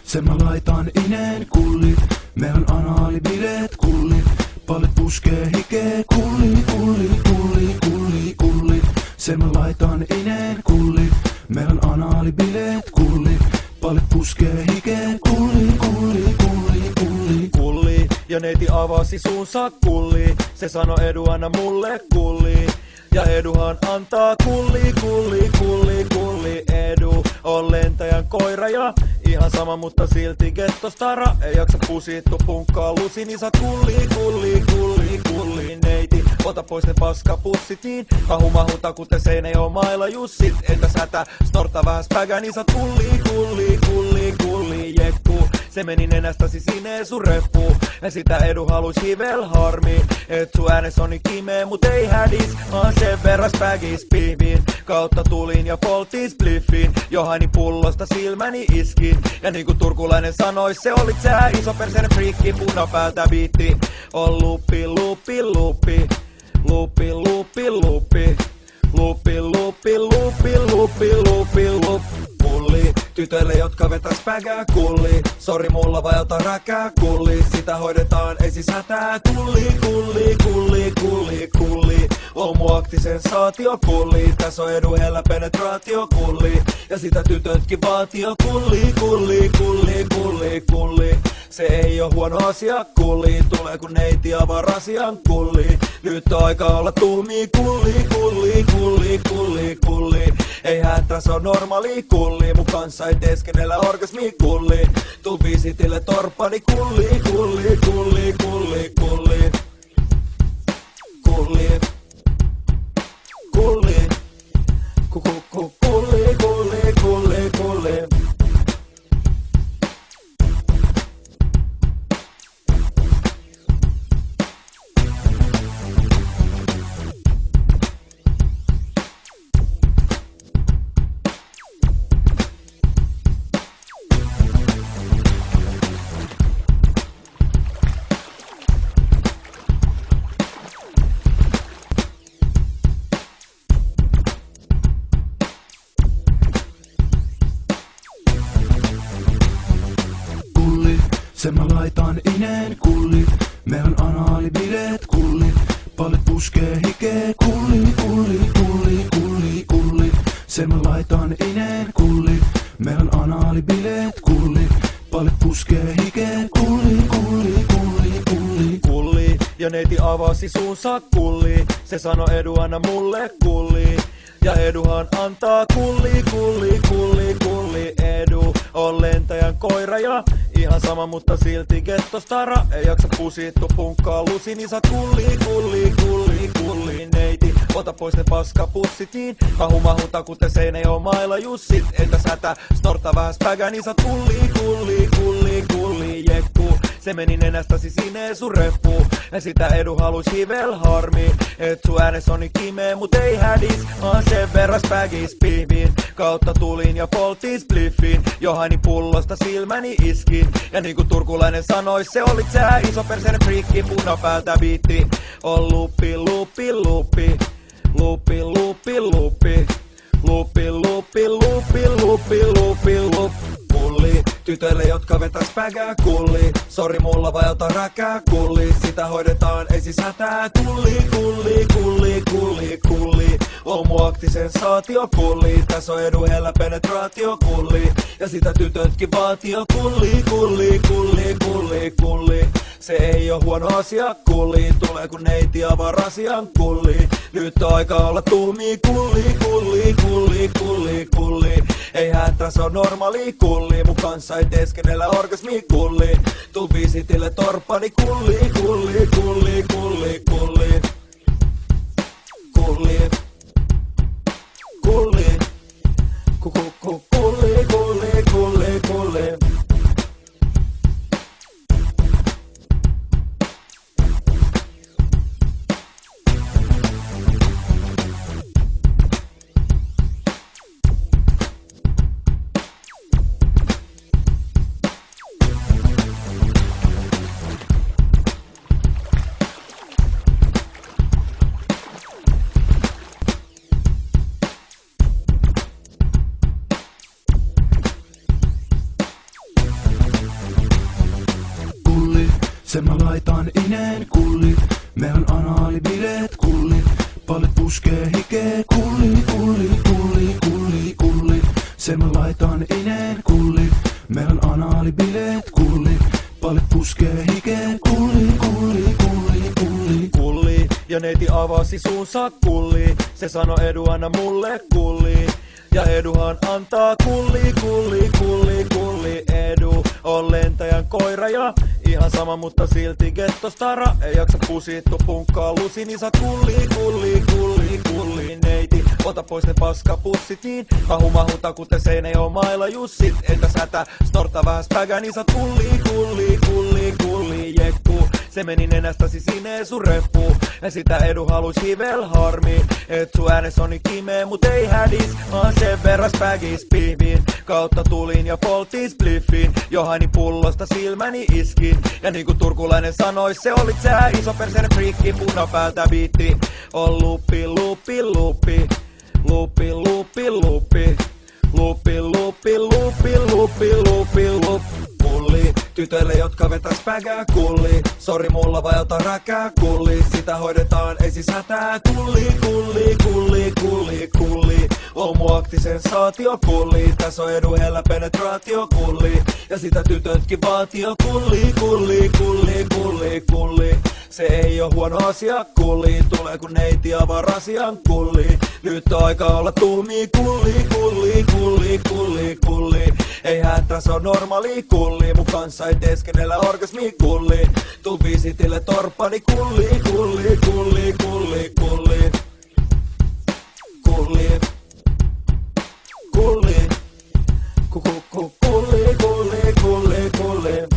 Sen mä laitan ineen kullit, me on anaalibileet kullit. Palit puskee hikee kulli, kulli, kulli, kulli, kulli. Sen mä laitan ineen kullit, me on anaalibileet kullit. Palit puskee hikee kulli, kulli, kulli, kulli. Kulli, ja neiti avasi suunsa kulli. Se sano Edu anna mulle kulli. Ja Eduhan antaa kulli, kulli, kulli, kulli. Edu on lentäjän koira ja ihan sama, mutta silti gettostara. Ei jaksa pusittu punkkaa lusi, niin saat kulli, kulli, kulli, kulli. Neiti, ota pois ne paskapussit, niin mahuta kuten Seinäjoen mailla jussit. Entä sätä, snorta vähän spägä, niin saat kulli, kulli, kulli, kulli, jekku. Se meni nenästäsi sinne sun reppu. Ja sitä Edu halus hivel harmi. Et sun äänes on niin kimee, mut ei hädis. Aan sen verran spägis pihviin. Kautta tulin ja poltin spliffin. Johani pullosta silmäni iskin. Ja niinku turkulainen sanois, se olit sä iso perseinen friikki. Punapäältä biitti on lupi, lupi, lupi. Lupi, lupi, lupi. Lupi, lupi, lupi, lupi, lupi, lupi. Kulli, tytöille jotka vetäs pägää kulli. Sori mulla vai ota räkää kulli. Sitä hoidetaan, ei siis hätää. Kulli, kulli, kulli, kulli, kulli. Homoaktisensaatio kulli. Tässä on Edu hellä penetraatio kulli. Ja sitä tytötkin vaatio kulli, kulli, kulli, kulli, kulli. Se ei oo huono asia kulli. Tulee kun neiti avaa rasian kulli. Nyt on aika olla tuumii kulli, kulli, kulli, kulli, kulli. Ei hätä, se on normaali kulli. Mun kanssa ei teeskennellä orgasmi kulli. Tuu visitille torppani kulli, kulli, kulli, kulli, kulli. Kulli. Kulli. Kulli, kulli, kulli, kulli. Sen mä laitan ineen kullit, me on anaalibileet kullit. Palit puskee hikee kulli, kulli, kulli, kulli, kulli. Sen mä laitan ineen kullit, me on anaalibileet kullit. Palit puskee hikee kulli, kulli, kulli, kulli. Kulli, ja neiti avasi suunsa kulli. Se sano Edu anna mulle kulli. Ja Eduhan antaa kulli, kulli, kulli, kulli. Edu on lentäjän koira ja ihan sama, mutta silti gettostara. Ei jaksa pusittu punkkaa lusi, niin sä kulli, kulli, kulli, kulli. Neiti, ota pois ne paskapussitiin. Mahuta kuten Seinäjoen mailla jussit. Entä sätä, snorta vähän spägä, niin sä kulli, kulli, kulli, kulli. Jekku, se meni nenästäsi sinne sun reppu. Ja sitä Edu halus hivel harmi. Et sun äänes on niin kimee, mut ei hädis. Aan sen verran spägis pihviin. Kautta tulin ja poltin spliffin. Johani pullosta silmäni iskin. Ja niinku turkulainen sanois, se olit sä iso perseinen friikki. Punapäältä biitti on lupi, lupi, lupi. Lupi, lupi, lupi. Lupi, lupi, lupi, lupi, lupi, lupi. Kulli, tytöille jotka vetäs pägää kulli. Sori mulla vai ota räkää kulli. Sitä hoidetaan, ei siis hätää. Kulli, kulli, kulli, kulli, kulli. Homoaktisen saatio kulli. Tässä on Edu hellä penetraatio kulli. Ja sitä tytötkin vaatio kulli, kulli, kulli, kulli, kulli. Se ei oo huono asia kulli. Tulee kun neiti avaa rasian kulli. Nyt on aika olla tuhmii kulli, kulli, kulli, kulli, kulli. Ei hätä, se on normaali kulli. Mun kanssa ei teeskennellä orgasmi kulli. Tuu visitille torppani kulli, kulli, kulli, kulli, kulli. Kulli. Kulli. Kulli, kulli, kulli, kulli. Sen mä laitan ineen kullit, me on anaalibileet kullit. Palit puskee hikee kulli, kulli, kulli, kulli, kulli. Sen mä laitan ineen kullit, me on anaalibileet kullit. Palit puskee hikee kulli, kulli, kulli, kulli. Kulli, ja neiti avasi suunsa kulli. Se sano Edu anna mulle kulli. Ja Eduhan antaa kulli, kulli, kulli, kulli. Edu on lentäjän koira ja ihan sama, mutta silti gettostara. Ei jaksa pusittu punkkaa lusi, niin sä kulli, kulli, kulli, kulli. Neiti, ota pois ne paskapussitiin. Mahuta kuten Seinäjoen mailla jussit. Entä sätä, snorta vähän spägä, niin sä kulli, kulli, kulli, kulli. Jekku, se meni nenästäsi sinne sun reppu. Ja sitä Edu halus hivel harmi. Et sun äänes on niin kimee, mut ei hädis. Aan sen verran spägis pihviin. Kautta tulin ja poltin spliffin. Johani pullosta silmäni iskin. Ja niinku turkulainen sanois, se olit sä iso perseinen friikki. Punapäältä biitti on lupi, lupi, lupi. Lupi, lupi, lupi. Lupi, lupi, lupi, lupi, lupi, lupi. Kulli, tytöille jotka vetäs pägää kulli. Sori mulla vai ota räkää kulli. Sitä hoidetaan, ei siis hätää. Kulli, kulli, kulli, kulli, kulli. Homoaktisen saatio kulli. Tässä on Edu hellä penetraatio kulli. Ja sitä tytötkin vaatio kulli, kulli, kulli, kulli, kulli. Se ei oo huono asia kulli. Tulee kun neiti avaa rasian kulli. Nyt on aika olla tuhmii kulli, kulli, kulli, kulli, kulli. Ei hätä, se on normaali kulli. Mun kanssa ei teeskennellä orgasmi kulli. Tuu visitille torppani kulli, kulli, kulli, kulli, kulli. Kulli. Kulli. Kulli, kulli, kulli, kulli.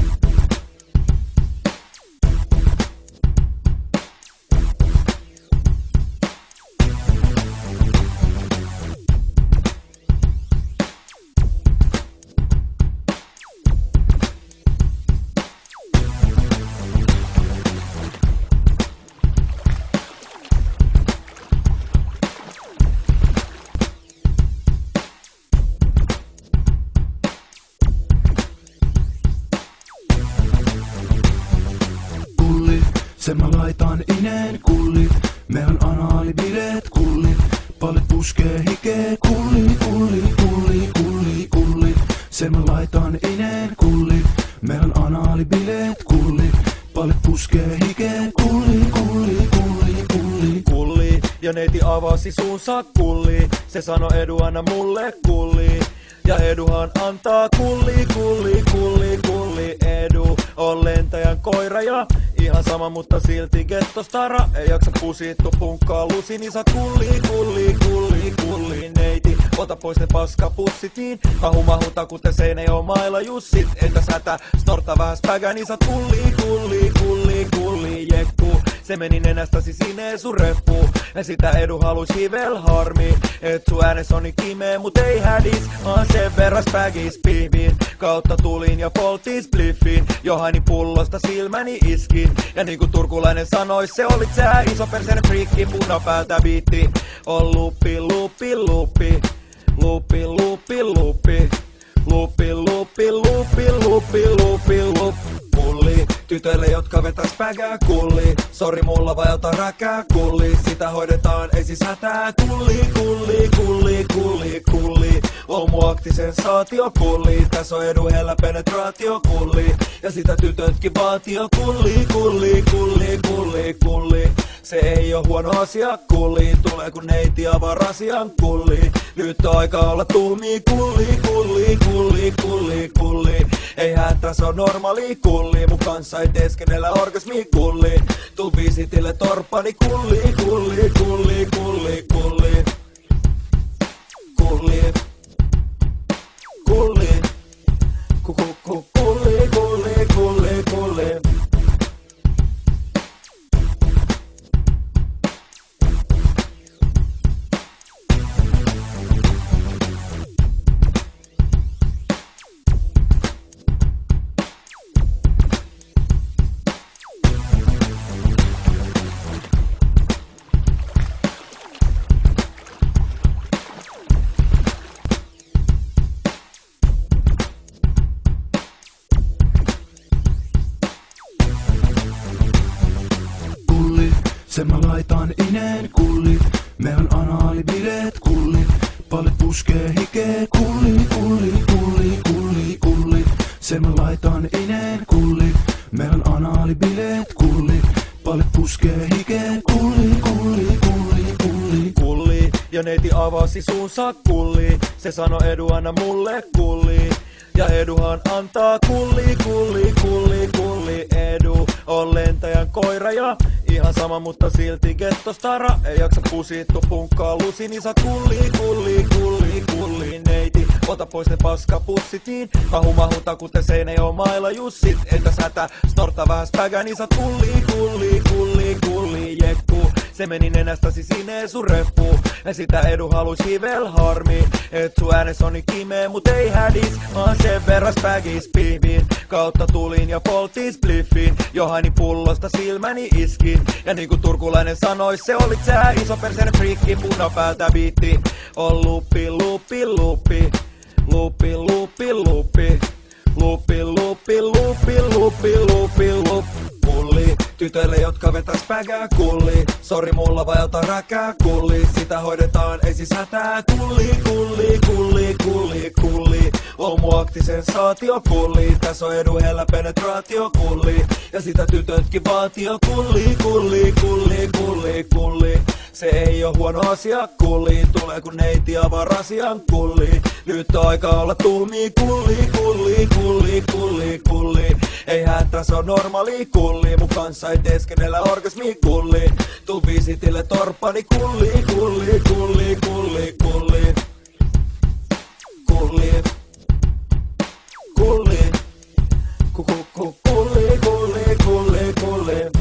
Sen mä laitan ineen kullit, me on anaalibileet kullit. Palit puskee hikee kulli, kulli, kulli, kulli, kulli. Sen mä laitan ineen kullit, me on anaalibileet kullit. Palit puskee hikee kulli, kulli, kulli, kulli. Kulli, ja neiti avasi suunsa kulli. Se sano Edu anna mulle kulli. Ja Eduhan antaa kulli, kulli, kulli, kulli. Edu on lentäjän koira ja ihan sama, mutta silti gettostara. Ei jaksa pusittu punkkaa lusi, niin sä kulli, kulli, kulli, kulli. Neiti, ota pois ne paskapussit, niin kahumahuta kuten Seinäjoen mailla jussit. Entä sätä, snorta vähän spägä, niin sä kulli, kulli, kulli, kulli, jekku. Se meni nenästäsi sinne sun reppu. Ja sitä Edu halus hivel harmi. Et sun äänes on niin kimee, mut ei hädis. Aan sen verran spägis pihviin. Kautta tulin ja polttiin spliffin. Johani pullosta silmäni iskin. Ja niinku turkulainen sanois, se olit sä iso perseinen friikki. Punapäältä biitti on lupi, lupi, lupi. Lupi, lupi, lupi. Lupi, lupi, lupi, lupi, lupi, lupi. Kulli, tytöille jotka vetäs pägää kulli. Sori mulla vai ota räkää kulli. Sitä hoidetaan, ei siis hätää. Kulli, kulli, kulli, kulli, kulli. Homoaktisen saatio kulli. Tässä on Edu hellä penetraatio kulli. Ja sitä tytötkin vaatio kulli, kulli, kulli, kulli, kulli. Se ei oo huono asia kulli. Tulee kun neiti avaa rasian kulli. Nyt on aika olla tuhmii kulli, kulli, kulli, kulli, kulli. Ei hätä, se on normaali kulli. Mun kanssa ei teeskennellä orgasmi kulli. Tuu visitille torppani kulli, kulli, kulli, kulli, kulli. Kulli. Kulli. Kulli, kulli, kulli, kulli. Sen mä laitan ineen kullit, me on anaalibileet kullit. Palit puskee hikee kulli, kulli, kulli, kulli, kulli. Sen mä laitan ineen kullit, me on anaalibileet kullit. Palit puskee hikee kulli, kulli, kulli, kulli. Kulli, ja neiti avasi suunsa kulli. Se sano Edu anna mulle kulli. Ja Eduhan antaa kulli, kulli, kulli, kulli. Edu on lentäjän koira ja ihan sama, mutta silti gettostara. Ei jaksa pusittu punkkaa lusi, niin sä kulli, kulli, kulli, kulli. Neiti, ota pois ne paskapussit, niin kahumahuta kuten Seinäjoen mailla jussit. Entä sätä, snorta vähän spägä, niin sä kulli, kulli, kulli, kulli, jekku. Se meni nenästäsi sinne sun reppu. Ja sitä Edu halus hivel harmi. Et sun äänes on niin kimee, mut ei hädis. Aan sen verran spägis pihviin. Kautta tulin ja polttiin spliffin. Johani pullosta silmäni iskin. Ja niinku turkulainen sanois, se olit sä iso perseinen friikki. Punapäältä biitti on lupi, lupi, lupi. Lupi, lupi, lupi. Lupi, lupi, lupi, lupi, lupi, lupi. Kulli, tytöille jotka vetäs pägää kulli. Sori mulla vai ota räkää kulli. Sitä hoidetaan, ei siis hätää. Kulli, kulli, kulli, kulli, kulli. Homoaktisen saatio kulli. Tässä on Edu hellä penetraatio kulli. Ja sitä tytötkin vaatio kulli, kulli, kulli, kulli, kulli. Se ei oo huono asia kulli. Tulee kun neiti avaa rasian kulli. Nyt on aika olla tuhmii kulli, kulli, kulli, kulli, kulli. Ei hätä, se on normaali kulli. Mun kanssa ei teeskennellä orgasmi kulli. Tuu visitille torppani kulli, kulli, kulli, kulli, kulli. Kulli. Kulli. Kulli, kulli, kulli, kulli.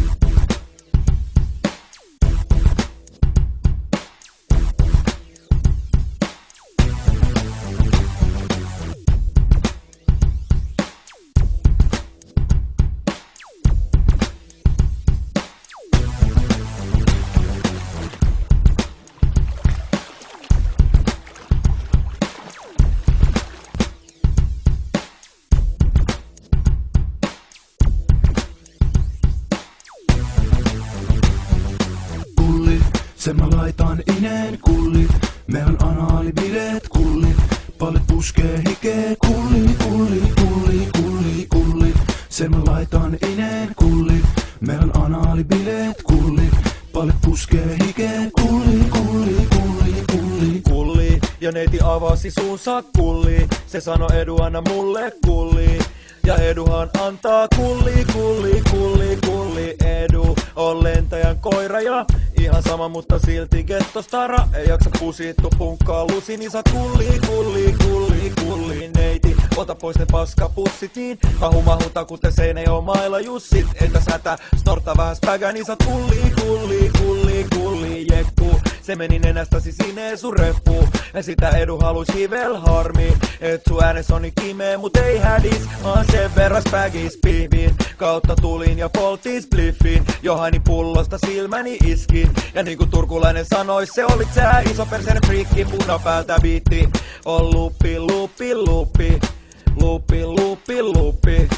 Sen mä laitan ineen kullit, me on anaalibileet kullit. Palit puskee hikee kulli, kulli, kulli, kulli, kulli. Sen mä laitan ineen kullit, me on anaalibileet kullit. Palit puskee hikee kulli, kulli, kulli, kulli. Kulli, ja neiti avasi suunsa kulli. Se sano Edu anna mulle kulli. Ja Eduhan antaa kulli, kulli, kulli, kulli. Edu on lentäjän koira ja ihan sama, mutta silti gettostara. Ei jaksa pusittu punkkaa lusi, niin sä kulli, kulli, kulli, kulli. Neiti, ota pois ne paskapussit, niin mahuta kuten Seinäjoen mailla jussit. Entä sätä, snorta vähän spägä, niin sä kulli, kulli, kulli, kulli, jekku. Se meni nenästäsi sinne sun reppu. Ja sitä Edu halus hivel harmi. Et sun äänes on niin kimee, mut ei hädis. Aan sen verran spägis pihviin. Kautta tulin ja poltin spliffin. Johani pullosta silmäni iskin. Ja niinku turkulainen sanois, se olit sä iso perseinen friikki. Punapäältä biitti on lupi, lupi, lupi. Lupi, lupi, lupi.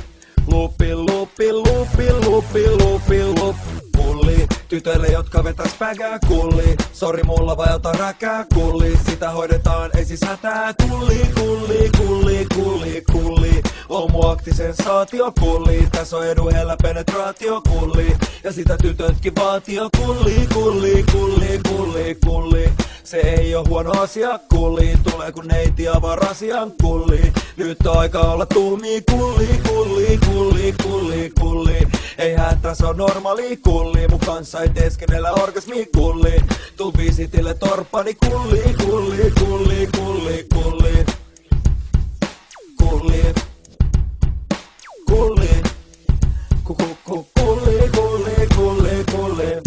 Lupi, lupi, lupi, lupi, lupi, lupi. Kulli, tytöille jotka vetäs pägää kulli. Sori mulla vai ota räkää kulli. Sitä hoidetaan, ei siis hätää. Kulli, kulli, kulli, kulli, kulli. Homoaktisensaatio kulli. Tässä on Edu hellä penetraatio kulli. Ja sitä tytötkin vaatio kulli, kulli, kulli, kulli, kulli. Se ei oo huono asia kulli. Tulee kun neiti avaa rasian kulli. Nyt on aika olla tuumii kulli, kulli, kulli, kulli, kulli. Ei hätää, se on normaali kulli. Mun kanssa ei teeskennellä orgasmi kulli. Tuu visitille torppani kulli, kulli, kulli, kulli, kulli. Kulli. Kulli. Kulli, kulli, kulli, kulli.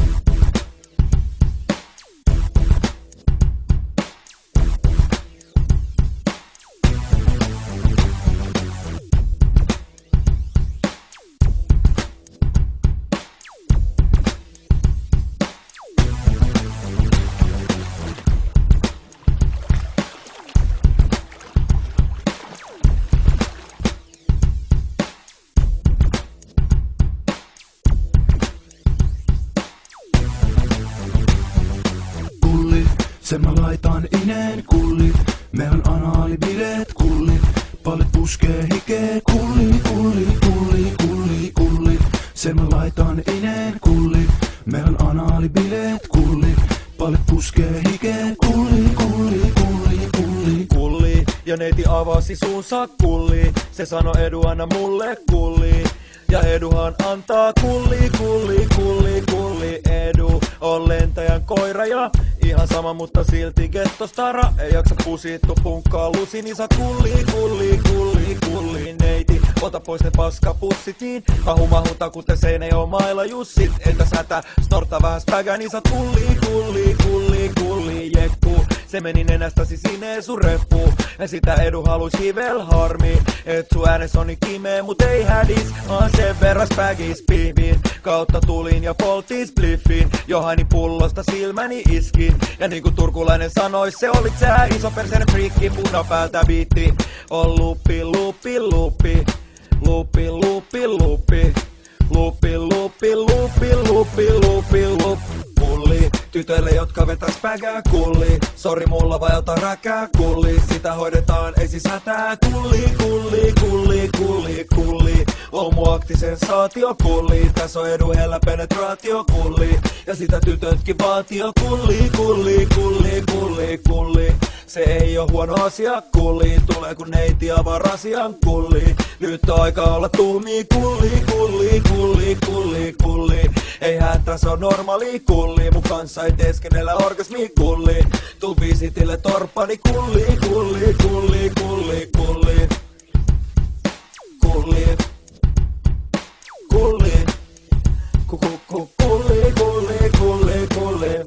Sen mä laitan ineen kullit, me on anaalibileet kullit. Palit puskee hikee kulli, kulli, kulli, kulli, kulli. Sen mä laitan ineen kullit, me on anaalibileet kullit. Palit puskee hikee kulli, kulli, kulli, kulli. Kulli, ja neiti avasi suunsa kulli. Se sano Edu anna mulle kulli. Ja Eduhan antaa kulli, kulli, kulli, kulli. Edu on lentäjän koira ja ihan sama, mutta silti gettostara. Ei jaksa pusittu punkkaa lusi, niin sä kulli, kulli, kulli, kulli. Neiti, ota pois ne paskapussit, niin mahuta kuten Seinäjoen mailla jussit. Entä sätä, snorta vähän spägä, niin sä kulli, kulli, kulli, kulli, jekku. Se meni nenästäsi sinne sun reppu. Ja sitä Edu halus hivel harmi. Et sun äänes on niin kimee, mut ei hädis. Aan sen verran spägis pihviin. Kautta tulin ja poltin spliffin. Johani pullosta silmäni iskin. Ja niinku turkulainen sanois, se olit sä iso perseinen friikki. Punapäältä biitti on lupi, lupi, lupi. Lupi, lupi, lupi. Lupi, lupi, lupi, lupi, lupi, lupi. Kulli, tytöille jotka vetäs pägää kulli. Sori mulla vai ota räkää kulli. Sitä hoidetaan, ei siis hätää. Kulli, kulli, kulli, kulli, kulli. Homoaktisensaatio kulli. Tässä on Edu hellä penetraatio kulli. Ja sitä tytötkin vaatio kulli, kulli, kulli, kulli, kulli. Se ei oo huono asia kulli. Tulee kun neiti avaa rasian kulli. Nyt on aika olla tuumii kulli, kulli, kulli, kulli, kulli. Ei hätää, se on normaali kulli. Mun kanssa ei teeskennellä orgasmi kulli. Tuu visitille torppani kulli, kulli, kulli, kulli, kulli. Kulli. Kulli. Kulli, kulli, kulli, kulli.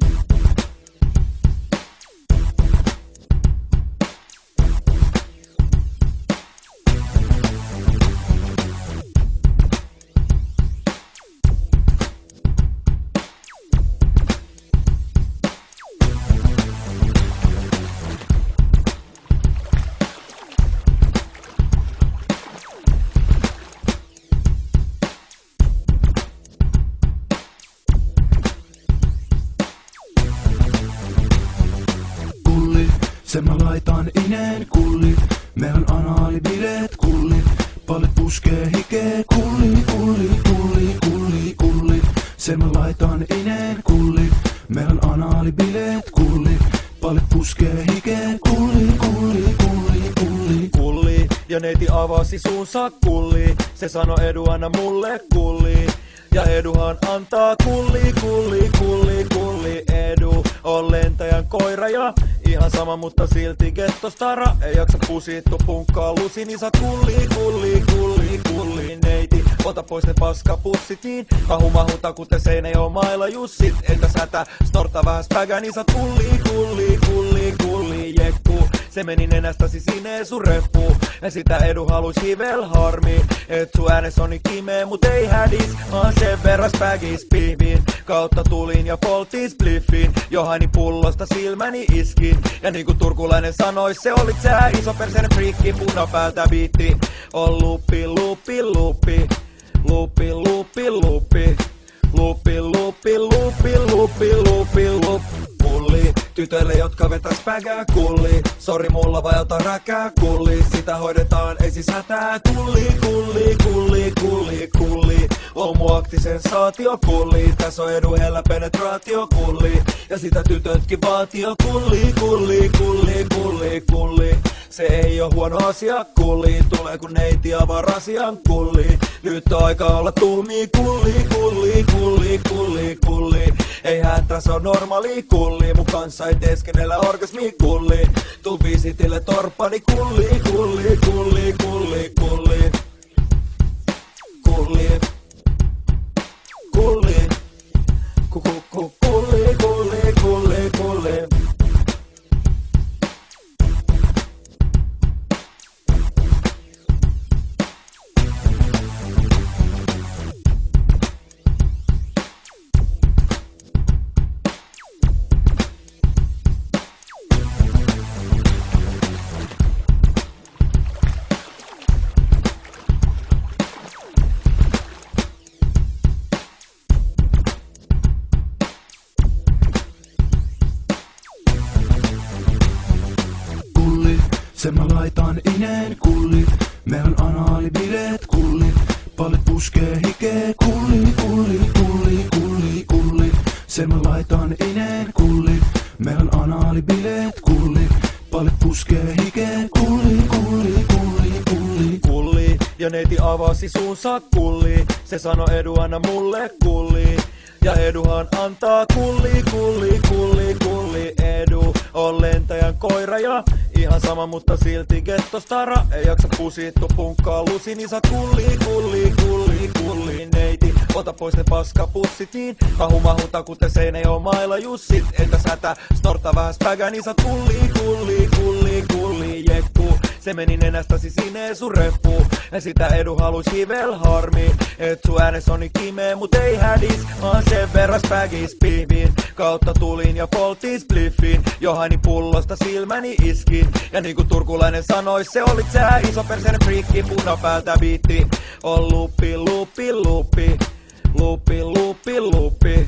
Sen mä laitan ineen kullit, meillä on anaalibileet kullit. Palit puskee hikee kulli, kulli, kulli, kulli, kulli. Sen mä laitan ineen kullit, meillä on anaalibileet kullit. Palit puskee hikee kulli, kulli, kulli, kulli. Kulli, ja neiti avasi suunsa kulli. Se sano Edu anna mulle kulli. Ja Eduhan antaa kulli, kulli, kulli, kulli. Edu on lentäjän koira ja ihan sama, mutta silti gettostara. Ei jaksa pusittu punkkaa lusi, niin sä kulli, kulli, kulli, kulli. Neiti, ota pois ne paskapussit, niin kahumahuta kuten Seinäjoen mailla jussit. Entä sätä, snorta vähän spägä, niin sä kulli, kulli, kulli, kulli, jekku. Se meni nenästäsi sinne sun reppu. Ja sitä Edu halus hivel harmi. Et sun äänes on niin kimee, mut ei hädis. Mä sen verran spägis pihvin. Kautta tulin ja poltin spliffin. Johani pullosta silmäni iskin. Ja niinku turkulainen sanois, se olit sä iso perseinen friikki. Punapäältä biitti on lupi, lupi, lupi. Lupi, lupi, lupi. Lupi, lupi, lupi, lupi, lupi, lupi. Kulli, tytöille jotka vetäs pägää kulli. Sori mulla vai ota räkää kulli. Sitä hoidetaan, ei siis hätää. Kulli, kulli, kulli, kulli, kulli. On mu aktisensaatio kulli. Tässä on Edu hellä penetraatio kulli. Ja sitä tytötkin vaatio kulli, kulli, kulli, kulli, kulli. Se ei oo huono asia kulli. Tulee kun neiti avaa rasian kulli. Nyt on aika olla tuumii kulli, kulli, kulli, kulli, kulli. Ei hätä, se on normaali kulli. Mun kanssa ei teeskennellä orgasmi kulli. Tuu visitille torppani kulli, kulli, kulli, kulli, kulli. Kulli. Kulli. Kulli, kulli, kulli, kulli. Sen mä laitan ineen kullit, meillä on anaalibileet kullit. Palit puskee hikee kulli, kulli, kulli, kulli, kulli. Sen mä laitan ineen kullit, meillä on anaalibileet kullit. Palit puskee hikee kulli, kulli, kulli, kulli. Kulli, ja neiti avasi suunsa kulli. Se sano Edu anna mulle kulli. Ja Eduhan antaa kulli, kulli, kulli, kulli. Edu on lentäjän koira ja ihan sama, mutta silti gettostara. Ei jaksa pusittu punkkaa lusi, niin sä kulli, kulli, kulli, kulli. Neiti, ota pois ne paskapussit, niin kahumahuta kuten Seinäjoen mailla jussit. Entä sätä, snorta vähän spägä, niin sä kulli, kulli, kulli, kulli, jekku. Se meni nenästäsi sinne sun reppu. Ja sitä Edu halus hivel harmi. Et sun äänes on niin kimee, mut ei hädis. Mä sen verran spägis pihvin. Kautta tulin ja poltin spliffin. Johani pullosta silmäni iskin. Ja niinku turkulainen sanois, se olit sä iso perseinen friikki. Punapäältä biitti on lupi, lupi, lupi. Lupi, lupi, lupi.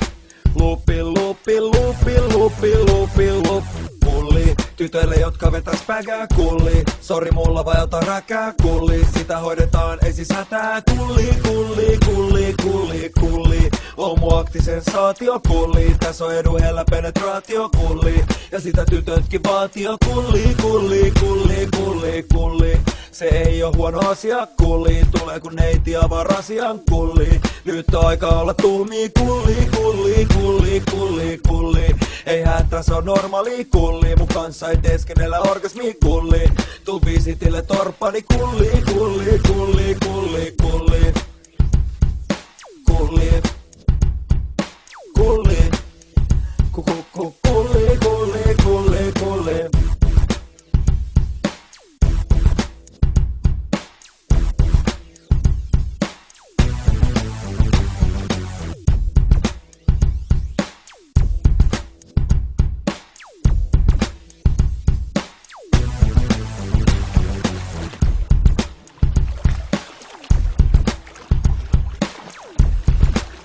Lupi, lupi, lupi, lupi, lupi, lupi. Kulli, tytöille jotka vetäs pägää kulli. Sori mulla vai ota räkää kulli. Sitä hoidetaan, ei siis hätää. Kulli, kulli, kulli, kulli, kulli. On mu aktisensaatio kulli. Tässä on Edu hellä penetraatio kulli. Ja sitä tytötkin vaatio kulli, kulli, kulli, kulli, kulli. Se ei oo huono asia kulli. Tulee kun neiti avaa rasian kulli. Nyt on aika olla tuumii kulli, kulli, kulli, kulli, kulli. Ei hätä, se on normaali kulli. Mun kanssa ei teeskennellä orgasmi kulli. Tuu visitille torppani kulli, kulli, kulli, kulli, kulli. Kulli.